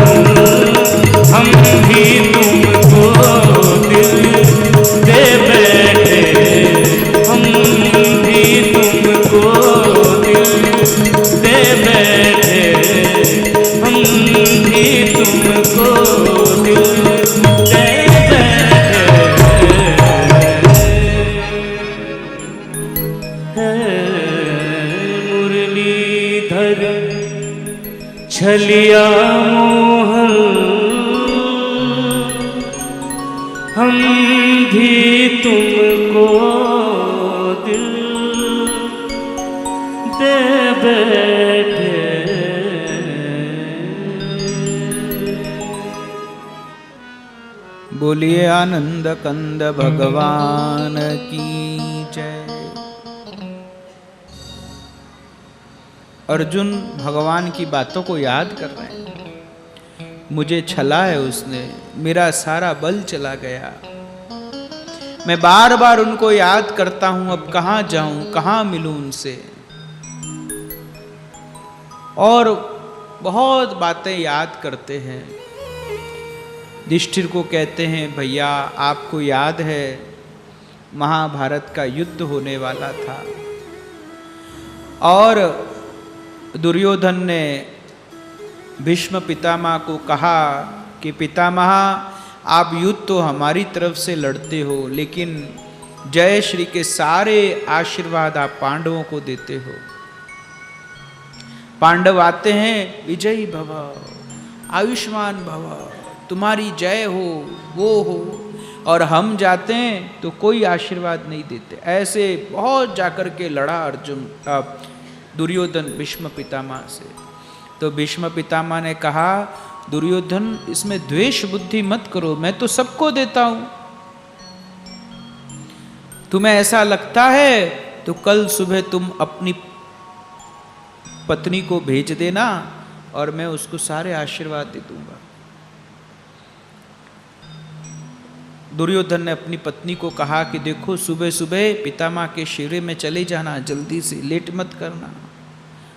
हम भी तुमको दिल दे बैठे हम भी तुमको दिल दे बैठे हम भी तुमको दिल दे मुरलीधर छलिया मोहन हम भी तुमको दिल दे बैठे। बोलिए आनंद कंद भगवान की जय। अर्जुन भगवान की बातों को याद कर रहे हैं। मुझे छला है उसने, मेरा सारा बल चला गया। मैं बार बार उनको याद करता हूं, अब कहां जाऊं, कहां मिलूं उनसे। और बहुत बातें याद करते हैं। युधिष्ठिर को कहते हैं, भैया आपको याद है महाभारत का युद्ध होने वाला था और दुर्योधन ने भीष्म पितामह को कहा कि पितामह आप युद्ध तो हमारी तरफ से लड़ते हो, लेकिन जय श्री के सारे आशीर्वाद आप पांडवों को देते हो। पांडव आते हैं, विजयी भव, आयुष्मान भव, तुम्हारी जय हो, वो हो, और हम जाते हैं तो कोई आशीर्वाद नहीं देते। ऐसे बहुत जाकर के लड़ा अर्जुन दुर्योधन भीष्म पितामह से। तो भीष्म पितामह ने कहा, दुर्योधन इसमें द्वेष बुद्धि मत करो, मैं तो सबको देता हूं। तुम्हें ऐसा लगता है तो कल सुबह तुम अपनी पत्नी को भेज देना और मैं उसको सारे आशीर्वाद दे दूंगा। दुर्योधन ने अपनी पत्नी को कहा कि देखो सुबह सुबह पितामह के शिविर में चले जाना, जल्दी से, लेट मत करना,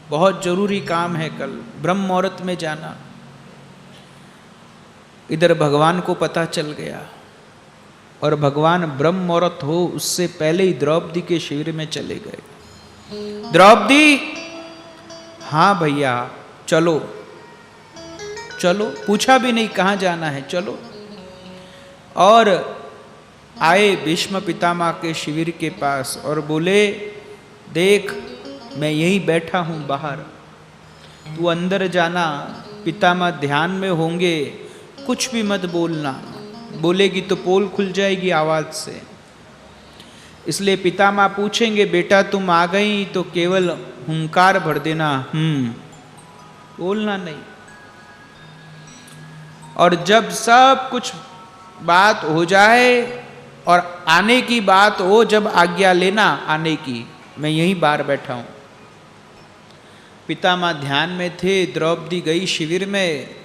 बहुत जरूरी काम है कल, ब्रह्म मुहूर्त में जाना। इधर भगवान को पता चल गया और भगवान ब्रह्म मुहूर्त हो उससे पहले ही द्रौपदी के शिविर में चले गए। द्रौपदी, हाँ भैया चलो चलो, पूछा भी नहीं कहाँ जाना है, चलो। और आए भीष्म पितामह के शिविर के पास और बोले, देख मैं यहीं बैठा हूं बाहर, तू अंदर जाना, पितामह ध्यान में होंगे, कुछ भी मत बोलना, बोलेगी तो पोल खुल जाएगी आवाज से। इसलिए पितामह पूछेंगे, बेटा तुम आ गई, तो केवल हुंकार भर देना, बोलना नहीं। और जब सब कुछ बात हो जाए और आने की बात हो, जब आज्ञा लेना आने की, मैं यहीं बाहर बैठा हूं। पितामह ध्यान में थे, द्रौपदी गई शिविर में,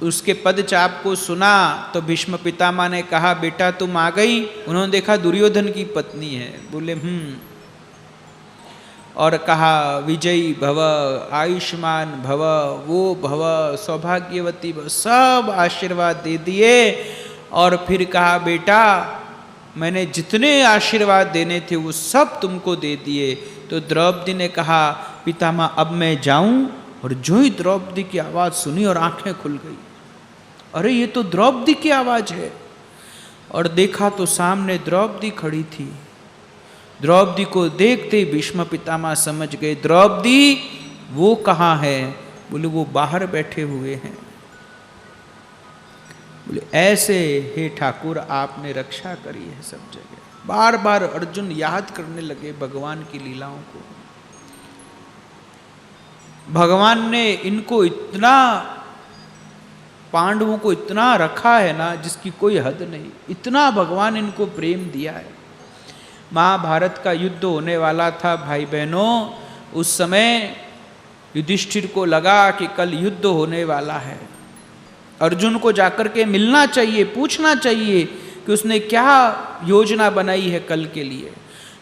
उसके पदचाप को सुना तो भीष्म पितामह ने कहा, बेटा तुम आ गई। उन्होंने देखा दुर्योधन की पत्नी है, बोले और कहा, विजयी भव, आयुष्मान भव, वो भव, सौभाग्यवती भव, सब आशीर्वाद दे दिए। और फिर कहा, बेटा मैंने जितने आशीर्वाद देने थे वो सब तुमको दे दिए। तो द्रौपदी ने कहा, पितामह अब मैं जाऊं? और जो ही द्रौपदी की आवाज सुनी और आंखें खुल गई, अरे ये तो द्रौपदी की आवाज है। और देखा तो सामने द्रौपदी खड़ी थी। द्रौपदी को देखते ही भीष्म पितामह समझ गए, द्रौपदी वो कहाँ है? बोले वो बाहर बैठे हुए हैं। बोले ऐसे हे ठाकुर आपने रक्षा करी है सब जगह। बार बार अर्जुन याद करने लगे भगवान की लीलाओं को। भगवान ने इनको इतना, पांडवों को इतना रखा है ना जिसकी कोई हद नहीं, इतना भगवान इनको प्रेम दिया है। महाभारत का युद्ध होने वाला था भाई बहनों, उस समय युधिष्ठिर को लगा कि कल युद्ध होने वाला है, अर्जुन को जाकर के मिलना चाहिए, पूछना चाहिए कि उसने क्या योजना बनाई है कल के लिए।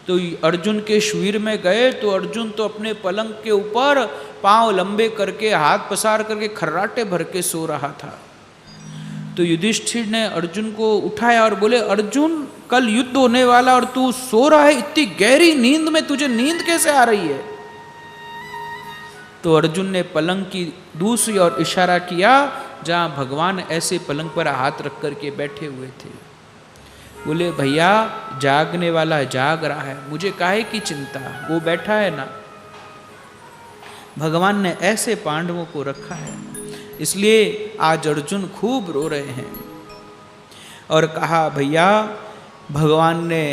तो अर्जुन के शिविर में गए तो अर्जुन तो अपने पलंग के ऊपर पांव लंबे करके, हाथ पसार करके खर्राटे भर के सो रहा था। तो युधिष्ठिर ने अर्जुन को उठाया और बोले, अर्जुन कल युद्ध होने वाला और तू सो रहा है, इतनी गहरी नींद में तुझे नींद कैसे आ रही है? तो अर्जुन ने पलंग की दूसरी ओर इशारा किया जहां भगवान ऐसे पलंग पर हाथ रख करके बैठे हुए थे। बोले भैया जागने वाला जाग रहा है, मुझे काहे की चिंता, वो बैठा है ना। भगवान ने ऐसे पांडवों को रखा है, इसलिए आज अर्जुन खूब रो रहे हैं। और कहा भैया, भगवान ने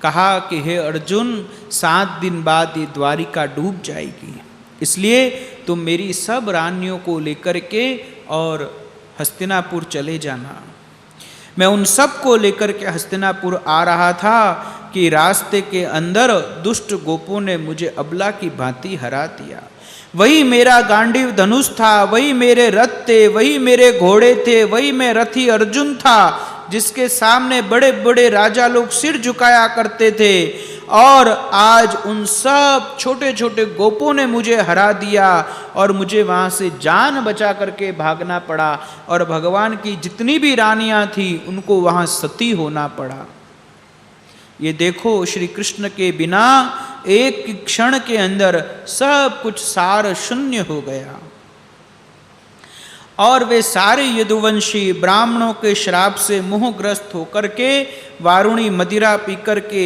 कहा कि हे अर्जुन 7 दिन बाद ये द्वारिका डूब जाएगी, इसलिए तुम मेरी सब रानियों को लेकर के और हस्तिनापुर चले जाना। मैं उन सब को लेकर के हस्तिनापुर आ रहा था कि रास्ते के अंदर दुष्ट गोपों ने मुझे अबला की भांति हरा दिया। वही मेरा गांडीव धनुष था, वही मेरे रथ थे, वही मेरे घोड़े थे, वही मैं रथी अर्जुन था जिसके सामने बड़े बड़े राजा लोग सिर झुकाया करते थे। और आज उन सब छोटे छोटे गोपों ने मुझे हरा दिया और मुझे वहां से जान बचा करके भागना पड़ा। और भगवान की जितनी भी रानियां थी उनको वहां सती होना पड़ा। ये देखो श्री कृष्ण के बिना एक क्षण के अंदर सब कुछ सार शून्य हो गया। और वे सारे यदुवंशी ब्राह्मणों के श्राप से मोहग्रस्त होकर के वारुणी मदिरा पी करके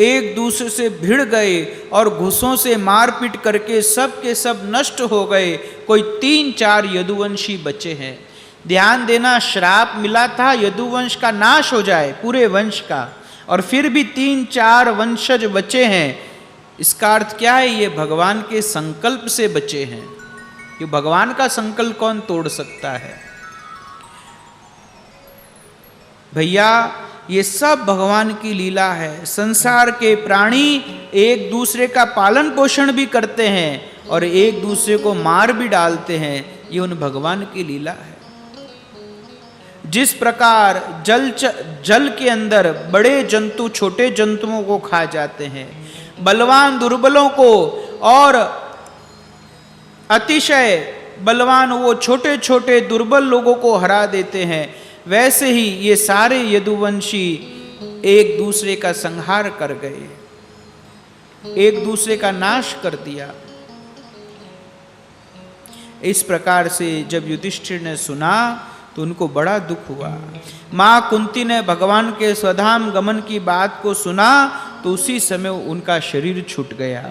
एक दूसरे से भिड़ गए और घुसों से मारपीट करके सब के सब नष्ट हो गए। कोई 3-4 यदुवंशी बचे हैं। ध्यान देना, श्राप मिला था यदुवंश का नाश हो जाए, पूरे वंश का, और फिर भी 3-4 वंशज बचे हैं। इसका अर्थ क्या है? ये भगवान के संकल्प से बचे हैं। कि भगवान का संकल्प कौन तोड़ सकता है? भैया ये सब भगवान की लीला है। संसार के प्राणी एक दूसरे का पालन पोषण भी करते हैं और एक दूसरे को मार भी डालते हैं, ये उन भगवान की लीला है। जिस प्रकार जल के अंदर बड़े जंतु छोटे जंतुओं को खा जाते हैं, बलवान दुर्बलों को और अतिशय बलवान वो छोटे छोटे दुर्बल लोगों को हरा देते हैं, वैसे ही ये सारे यदुवंशी एक दूसरे का संहार कर गए, एक दूसरे का नाश कर दिया। इस प्रकार से जब युधिष्ठिर ने सुना तो उनको बड़ा दुख हुआ। मां कुंती ने भगवान के स्वधाम गमन की बात को सुना तो उसी समय उनका शरीर छूट गया।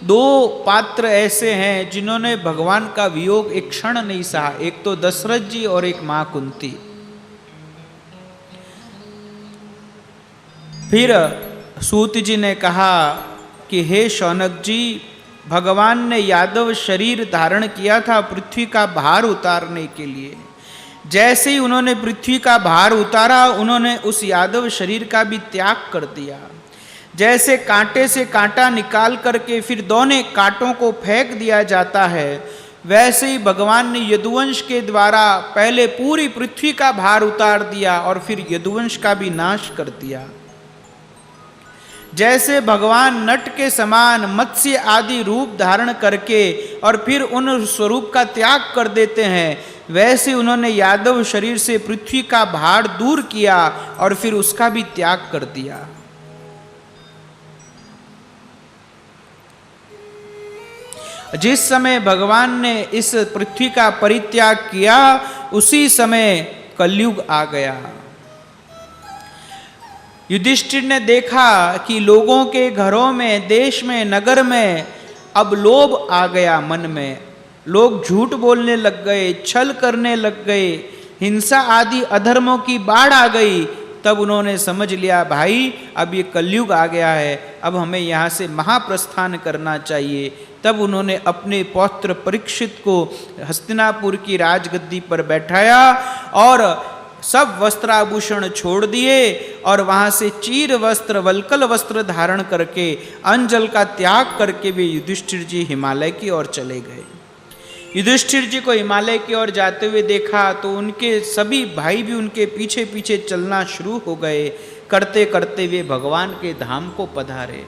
दो पात्र ऐसे हैं जिन्होंने भगवान का वियोग एक क्षण नहीं सहा, एक तो दशरथ जी और एक मां कुंती। फिर सूत जी ने कहा कि हे शौनक जी, भगवान ने यादव शरीर धारण किया था पृथ्वी का भार उतारने के लिए। जैसे ही उन्होंने पृथ्वी का भार उतारा, उन्होंने उस यादव शरीर का भी त्याग कर दिया। जैसे कांटे से कांटा निकाल करके फिर दोनों कांटों को फेंक दिया जाता है, वैसे ही भगवान ने यदुवंश के द्वारा पहले पूरी पृथ्वी का भार उतार दिया और फिर यदुवंश का भी नाश कर दिया। जैसे भगवान नट के समान मत्स्य आदि रूप धारण करके और फिर उन स्वरूप का त्याग कर देते हैं, वैसे उन्होंने यादव शरीर से पृथ्वी का भार दूर किया और फिर उसका भी त्याग कर दिया। जिस समय भगवान ने इस पृथ्वी का परित्याग किया, उसी समय कलयुग आ गया। युधिष्ठिर ने देखा कि लोगों के घरों में, देश में, नगर में अब लोभ आ गया मन में। लोग झूठ बोलने लग गए, छल करने लग गए, हिंसा आदि अधर्मों की बाढ़ आ गई। तब उन्होंने समझ लिया, भाई अब ये कलयुग आ गया है, अब हमें यहाँ से महाप्रस्थान करना चाहिए। तब उन्होंने अपने पौत्र परीक्षित को हस्तिनापुर की राजगद्दी पर बैठाया और सब वस्त्राभूषण छोड़ दिए और वहां से चीर वस्त्र, वल्कल वस्त्र धारण करके अंजल का त्याग करके वे युधिष्ठिर जी हिमालय की ओर चले गए। युधिष्ठिर जी को हिमालय की ओर जाते हुए देखा तो उनके सभी भाई भी उनके पीछे पीछे चलना शुरू हो गए। करते करते वे भगवान के धाम को पधारे।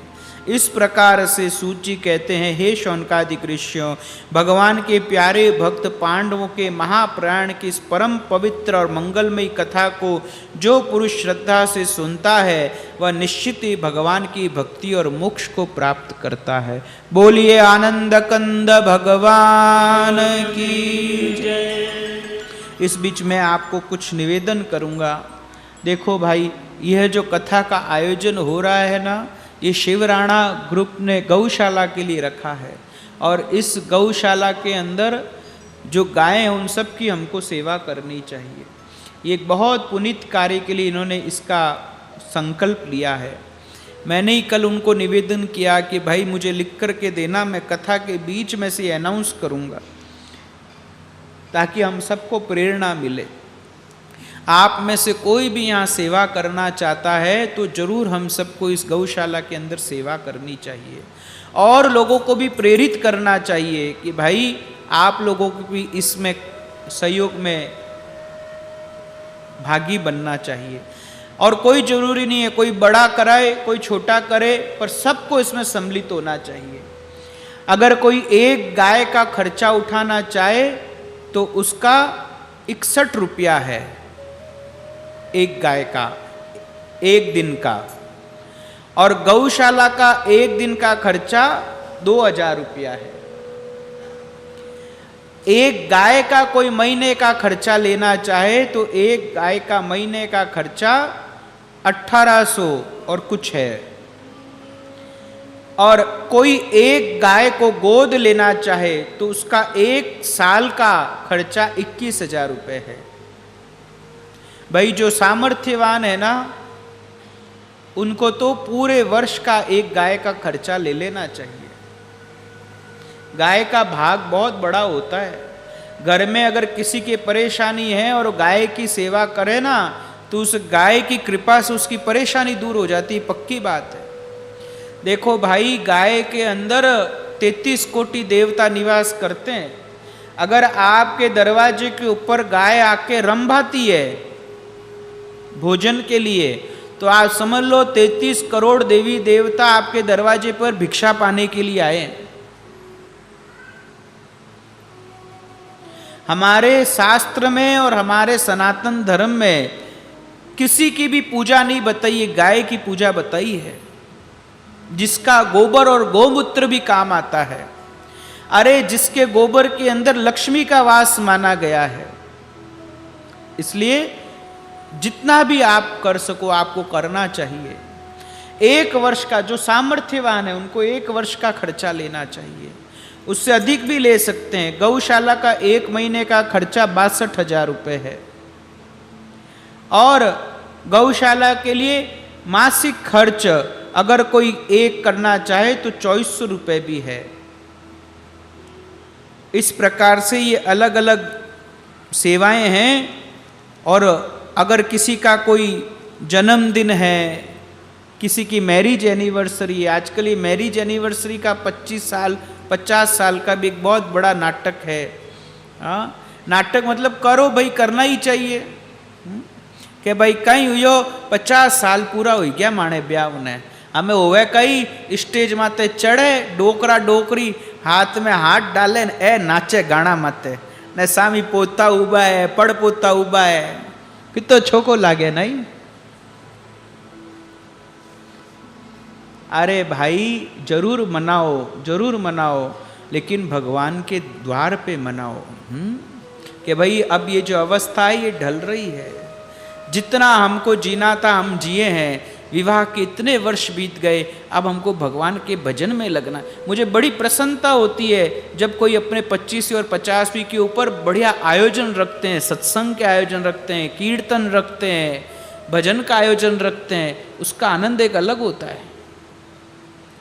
इस प्रकार से सूत जी कहते हैं, हे शौनकादिक ऋषियों, भगवान के प्यारे भक्त पांडवों के महाप्रयाण की इस परम पवित्र और मंगलमयी कथा को जो पुरुष श्रद्धा से सुनता है वह निश्चित ही भगवान की भक्ति और मोक्ष को प्राप्त करता है। बोलिए आनंद कंद भगवान की जय। इस बीच में आपको कुछ निवेदन करूंगा। देखो भाई, यह जो कथा का आयोजन हो रहा है ना, ये शिवराणा ग्रुप ने गौशाला के लिए रखा है और इस गौशाला के अंदर जो गायें हैं उन सब की हमको सेवा करनी चाहिए। ये एक बहुत पुनीत कार्य के लिए इन्होंने इसका संकल्प लिया है। मैंने ही कल उनको निवेदन किया कि भाई मुझे लिख कर के देना, मैं कथा के बीच में से अनाउंस करूँगा ताकि हम सबको प्रेरणा मिले। आप में से कोई भी यहाँ सेवा करना चाहता है तो जरूर हम सबको इस गौशाला के अंदर सेवा करनी चाहिए और लोगों को भी प्रेरित करना चाहिए कि भाई आप लोगों को भी इसमें सहयोग में भागी बनना चाहिए। और कोई जरूरी नहीं है कोई बड़ा कराए कोई छोटा करे, पर सबको इसमें सम्मिलित होना चाहिए। अगर कोई एक गाय का खर्चा उठाना चाहे तो उसका 61 रुपया है, एक गाय का एक दिन का, और गौशाला का एक दिन का खर्चा 2000 रुपया है। एक गाय का कोई महीने का खर्चा लेना चाहे तो एक गाय का महीने का खर्चा 1800 और कुछ है, और कोई एक गाय को गोद लेना चाहे तो उसका एक साल का खर्चा 21,000 रुपये है। भाई जो सामर्थ्यवान है ना, उनको तो पूरे वर्ष का एक गाय का खर्चा ले लेना चाहिए। गाय का भाग बहुत बड़ा होता है। घर में अगर किसी की परेशानी है और गाय की सेवा करे ना, तो उस गाय की कृपा से उसकी परेशानी दूर हो जाती है, पक्की बात है। देखो भाई, गाय के अंदर 33 कोटि देवता निवास करते हैं। अगर आपके दरवाजे के ऊपर गाय आके रंभाती है भोजन के लिए, तो आप समझ लो 33 करोड़ देवी देवता आपके दरवाजे पर भिक्षा पाने के लिए आए। हमारे शास्त्र में और हमारे सनातन धर्म में किसी की भी पूजा नहीं बताई है, गाय की पूजा बताई है, जिसका गोबर और गोमूत्र भी काम आता है। अरे जिसके गोबर के अंदर लक्ष्मी का वास माना गया है। इसलिए जितना भी आप कर सको आपको करना चाहिए। 1 वर्ष का, जो सामर्थ्यवान है उनको 1 वर्ष का खर्चा लेना चाहिए, उससे अधिक भी ले सकते हैं। गौशाला का 1 महीने का खर्चा 62,000 रुपये है, और गौशाला के लिए मासिक खर्च अगर कोई एक करना चाहे तो 2400 रुपये भी है। इस प्रकार से ये अलग अलग सेवाएं हैं। और अगर किसी का कोई जन्मदिन है, किसी की मैरिज एनिवर्सरी है, आजकल ये मैरिज एनिवर्सरी का 25 साल 50 साल का भी एक बहुत बड़ा नाटक है। हाँ, नाटक मतलब करो भाई, करना ही चाहिए कि भाई कहीं हुई 50 साल पूरा हो गया माने ब्याह ने, हमें होवे कई स्टेज माते चढ़े, डोकरा डोकरी हाथ में हाथ डाले ए नाचे गाना माते ने, सामी पोता उबा है, पड़ पोता उबा है, कितो छोको लागे नहीं। अरे भाई जरूर मनाओ, जरूर मनाओ, लेकिन भगवान के द्वार पे मनाओ। कि भाई अब ये जो अवस्था है ये ढल रही है, जितना हमको जीना था हम जिए हैं, विवाह के इतने वर्ष बीत गए, अब हमको भगवान के भजन में लगना। मुझे बड़ी प्रसन्नता होती है जब कोई अपने 25वीं और 50वीं के ऊपर बढ़िया आयोजन रखते हैं, सत्संग के आयोजन रखते हैं, कीर्तन रखते हैं, भजन का आयोजन रखते हैं, उसका आनंद एक अलग होता है।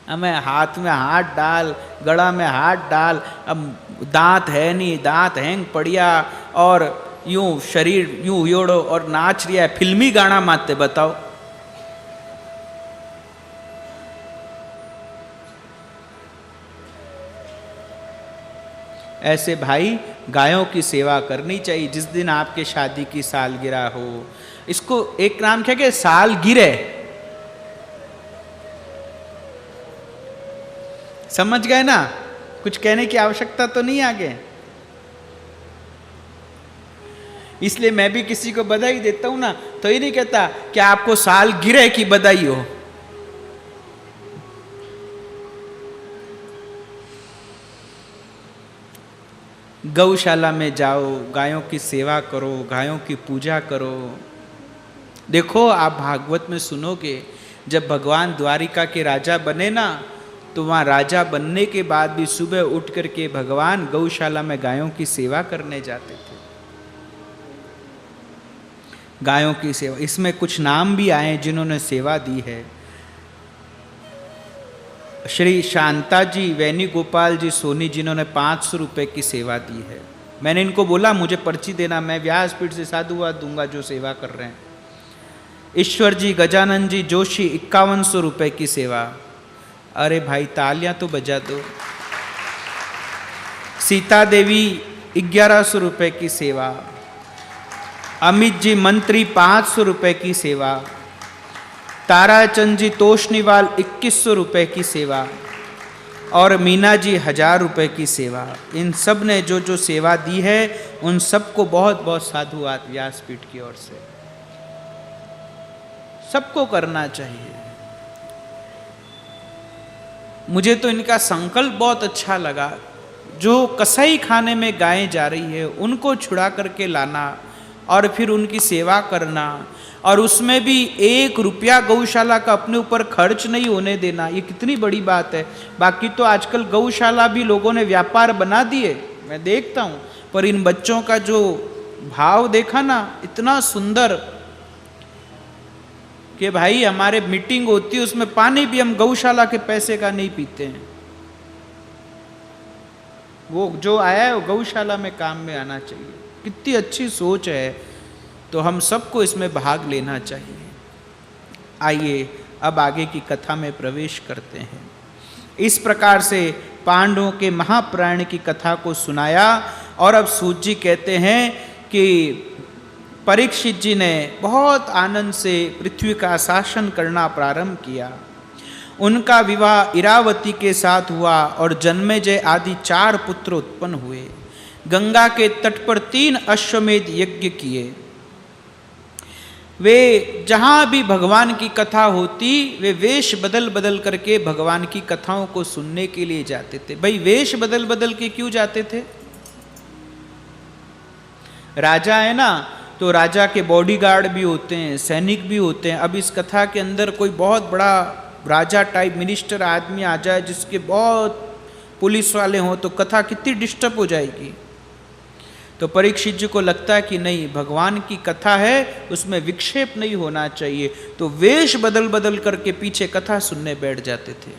हमें हाथ में हाथ डाल, गला में हाथ डाल, अब दांत है नहीं, दांत हैंग पड़िया, और यूं शरीर यूं योड़ो और नाच रिया है, फिल्मी गाना माते, बताओ। ऐसे भाई गायों की सेवा करनी चाहिए। जिस दिन आपके शादी की सालगिरह हो, इसको एक नाम क्या, सालगिरह, समझ गए ना? कुछ कहने की आवश्यकता तो नहीं आगे। इसलिए मैं भी किसी को बधाई देता हूं ना, तो ये नहीं कहता कि आपको सालगिरह की बधाई हो। गौशाला में जाओ, गायों की सेवा करो, गायों की पूजा करो। देखो आप भागवत में सुनोगे, जब भगवान द्वारिका के राजा बने ना, तो वहाँ राजा बनने के बाद भी सुबह उठ करके भगवान गौशाला में गायों की सेवा करने जाते थे। गायों की सेवा, इसमें कुछ नाम भी आए जिन्होंने सेवा दी है। श्री शांता जी, वेणुगोपाल जी सोनी, जिन्होंने 500 रुपये की सेवा दी है। मैंने इनको बोला मुझे पर्ची देना, मैं व्यासपीठ से साधुवाद दूंगा जो सेवा कर रहे हैं। ईश्वर जी, गजानन जी जोशी 5100 रुपये की सेवा। अरे भाई तालियां तो बजा दो। सीता देवी 1100 रुपये की सेवा। अमित जी मंत्री 500 रुपये की सेवा। ताराचंद जी तोशनीवाल 2100 रुपये की सेवा, और मीना जी 1000 रुपये की सेवा। इन सब ने जो जो सेवा दी है उन सबको बहुत बहुत साधुवाद व्यासपीठ की ओर से। सबको करना चाहिए। मुझे तो इनका संकल्प बहुत अच्छा लगा। जो कसाई खाने में गायें जा रही है उनको छुड़ा करके लाना और फिर उनकी सेवा करना, और उसमें भी 1 रुपया गौशाला का अपने ऊपर खर्च नहीं होने देना, ये कितनी बड़ी बात है। बाकी तो आजकल गौशाला भी लोगों ने व्यापार बना दिए, मैं देखता हूँ, पर इन बच्चों का जो भाव देखा ना, इतना सुंदर कि भाई हमारे मीटिंग होती है उसमें पानी भी हम गौशाला के पैसे का नहीं पीते हैं। वो जो आया है वो गौशाला में काम में आना चाहिए। कितनी अच्छी सोच है, तो हम सबको इसमें भाग लेना चाहिए। आइए अब आगे की कथा में प्रवेश करते हैं। इस प्रकार से पांडवों के महाप्राण की कथा को सुनाया, और अब सूत जी कहते हैं कि परीक्षित जी ने बहुत आनंद से पृथ्वी का शासन करना प्रारंभ किया। उनका विवाह इरावती के साथ हुआ और जन्मेजय आदि 4 पुत्र उत्पन्न हुए। गंगा के तट पर 3 अश्वमेध यज्ञ किए। वे जहाँ भी भगवान की कथा होती, वे वेश बदल बदल करके भगवान की कथाओं को सुनने के लिए जाते थे। भाई वेश बदल बदल के क्यों जाते थे? राजा है ना, तो राजा के बॉडीगार्ड भी होते हैं, सैनिक भी होते हैं। अब इस कथा के अंदर कोई बहुत बड़ा राजा टाइप मिनिस्टर आदमी आ जाए, जिसके बहुत पुलिस वाले हों, तो कथा कितनी डिस्टर्ब हो जाएगी। तो परीक्षित जी को लगता है कि नहीं, भगवान की कथा है, उसमें विक्षेप नहीं होना चाहिए, तो वेश बदल बदल करके पीछे कथा सुनने बैठ जाते थे।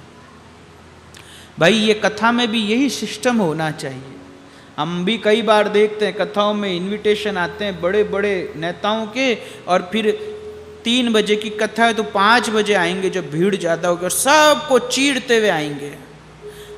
भाई ये कथा में भी यही सिस्टम होना चाहिए। हम भी कई बार देखते हैं कथाओं में इनविटेशन आते हैं बड़े बड़े नेताओं के, और फिर 3 बजे की कथा है तो 5 बजे आएंगे जब भीड़ ज़्यादा होगी, और सबको चीरते हुए आएंगे।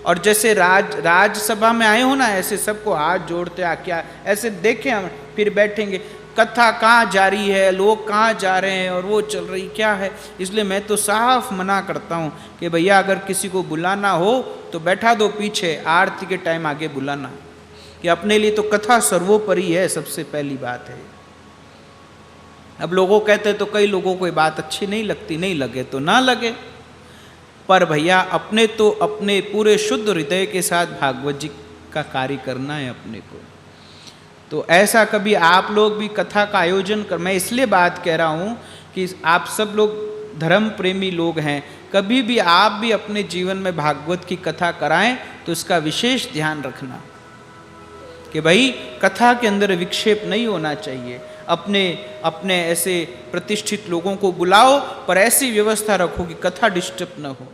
और जैसे राज्यसभा में आए हो ना, ऐसे सबको हाथ जोड़ते आ क्या ऐसे देखें हम, फिर बैठेंगे। कथा कहाँ जारी है, लोग कहाँ जा रहे हैं, और वो चल रही क्या है। इसलिए मैं तो साफ मना करता हूँ कि भैया अगर किसी को बुलाना हो तो बैठा दो पीछे, आरती के टाइम आगे बुलाना, कि अपने लिए तो कथा सर्वोपरि है, सबसे पहली बात है। अब लोगों कहते तो कई लोगों को ये बात अच्छी नहीं लगती, नहीं लगे तो ना लगे, पर भैया अपने तो अपने पूरे शुद्ध हृदय के साथ भागवत जी का कार्य करना है अपने को। तो ऐसा कभी आप लोग भी कथा का आयोजन कर, मैं इसलिए बात कह रहा हूँ कि आप सब लोग धर्म प्रेमी लोग हैं, कभी भी आप भी अपने जीवन में भागवत की कथा कराएं तो इसका विशेष ध्यान रखना कि भाई कथा के अंदर विक्षेप नहीं होना चाहिए। अपने ऐसे प्रतिष्ठित लोगों को बुलाओ, पर ऐसी व्यवस्था रखो कि कथा डिस्टर्ब न हो।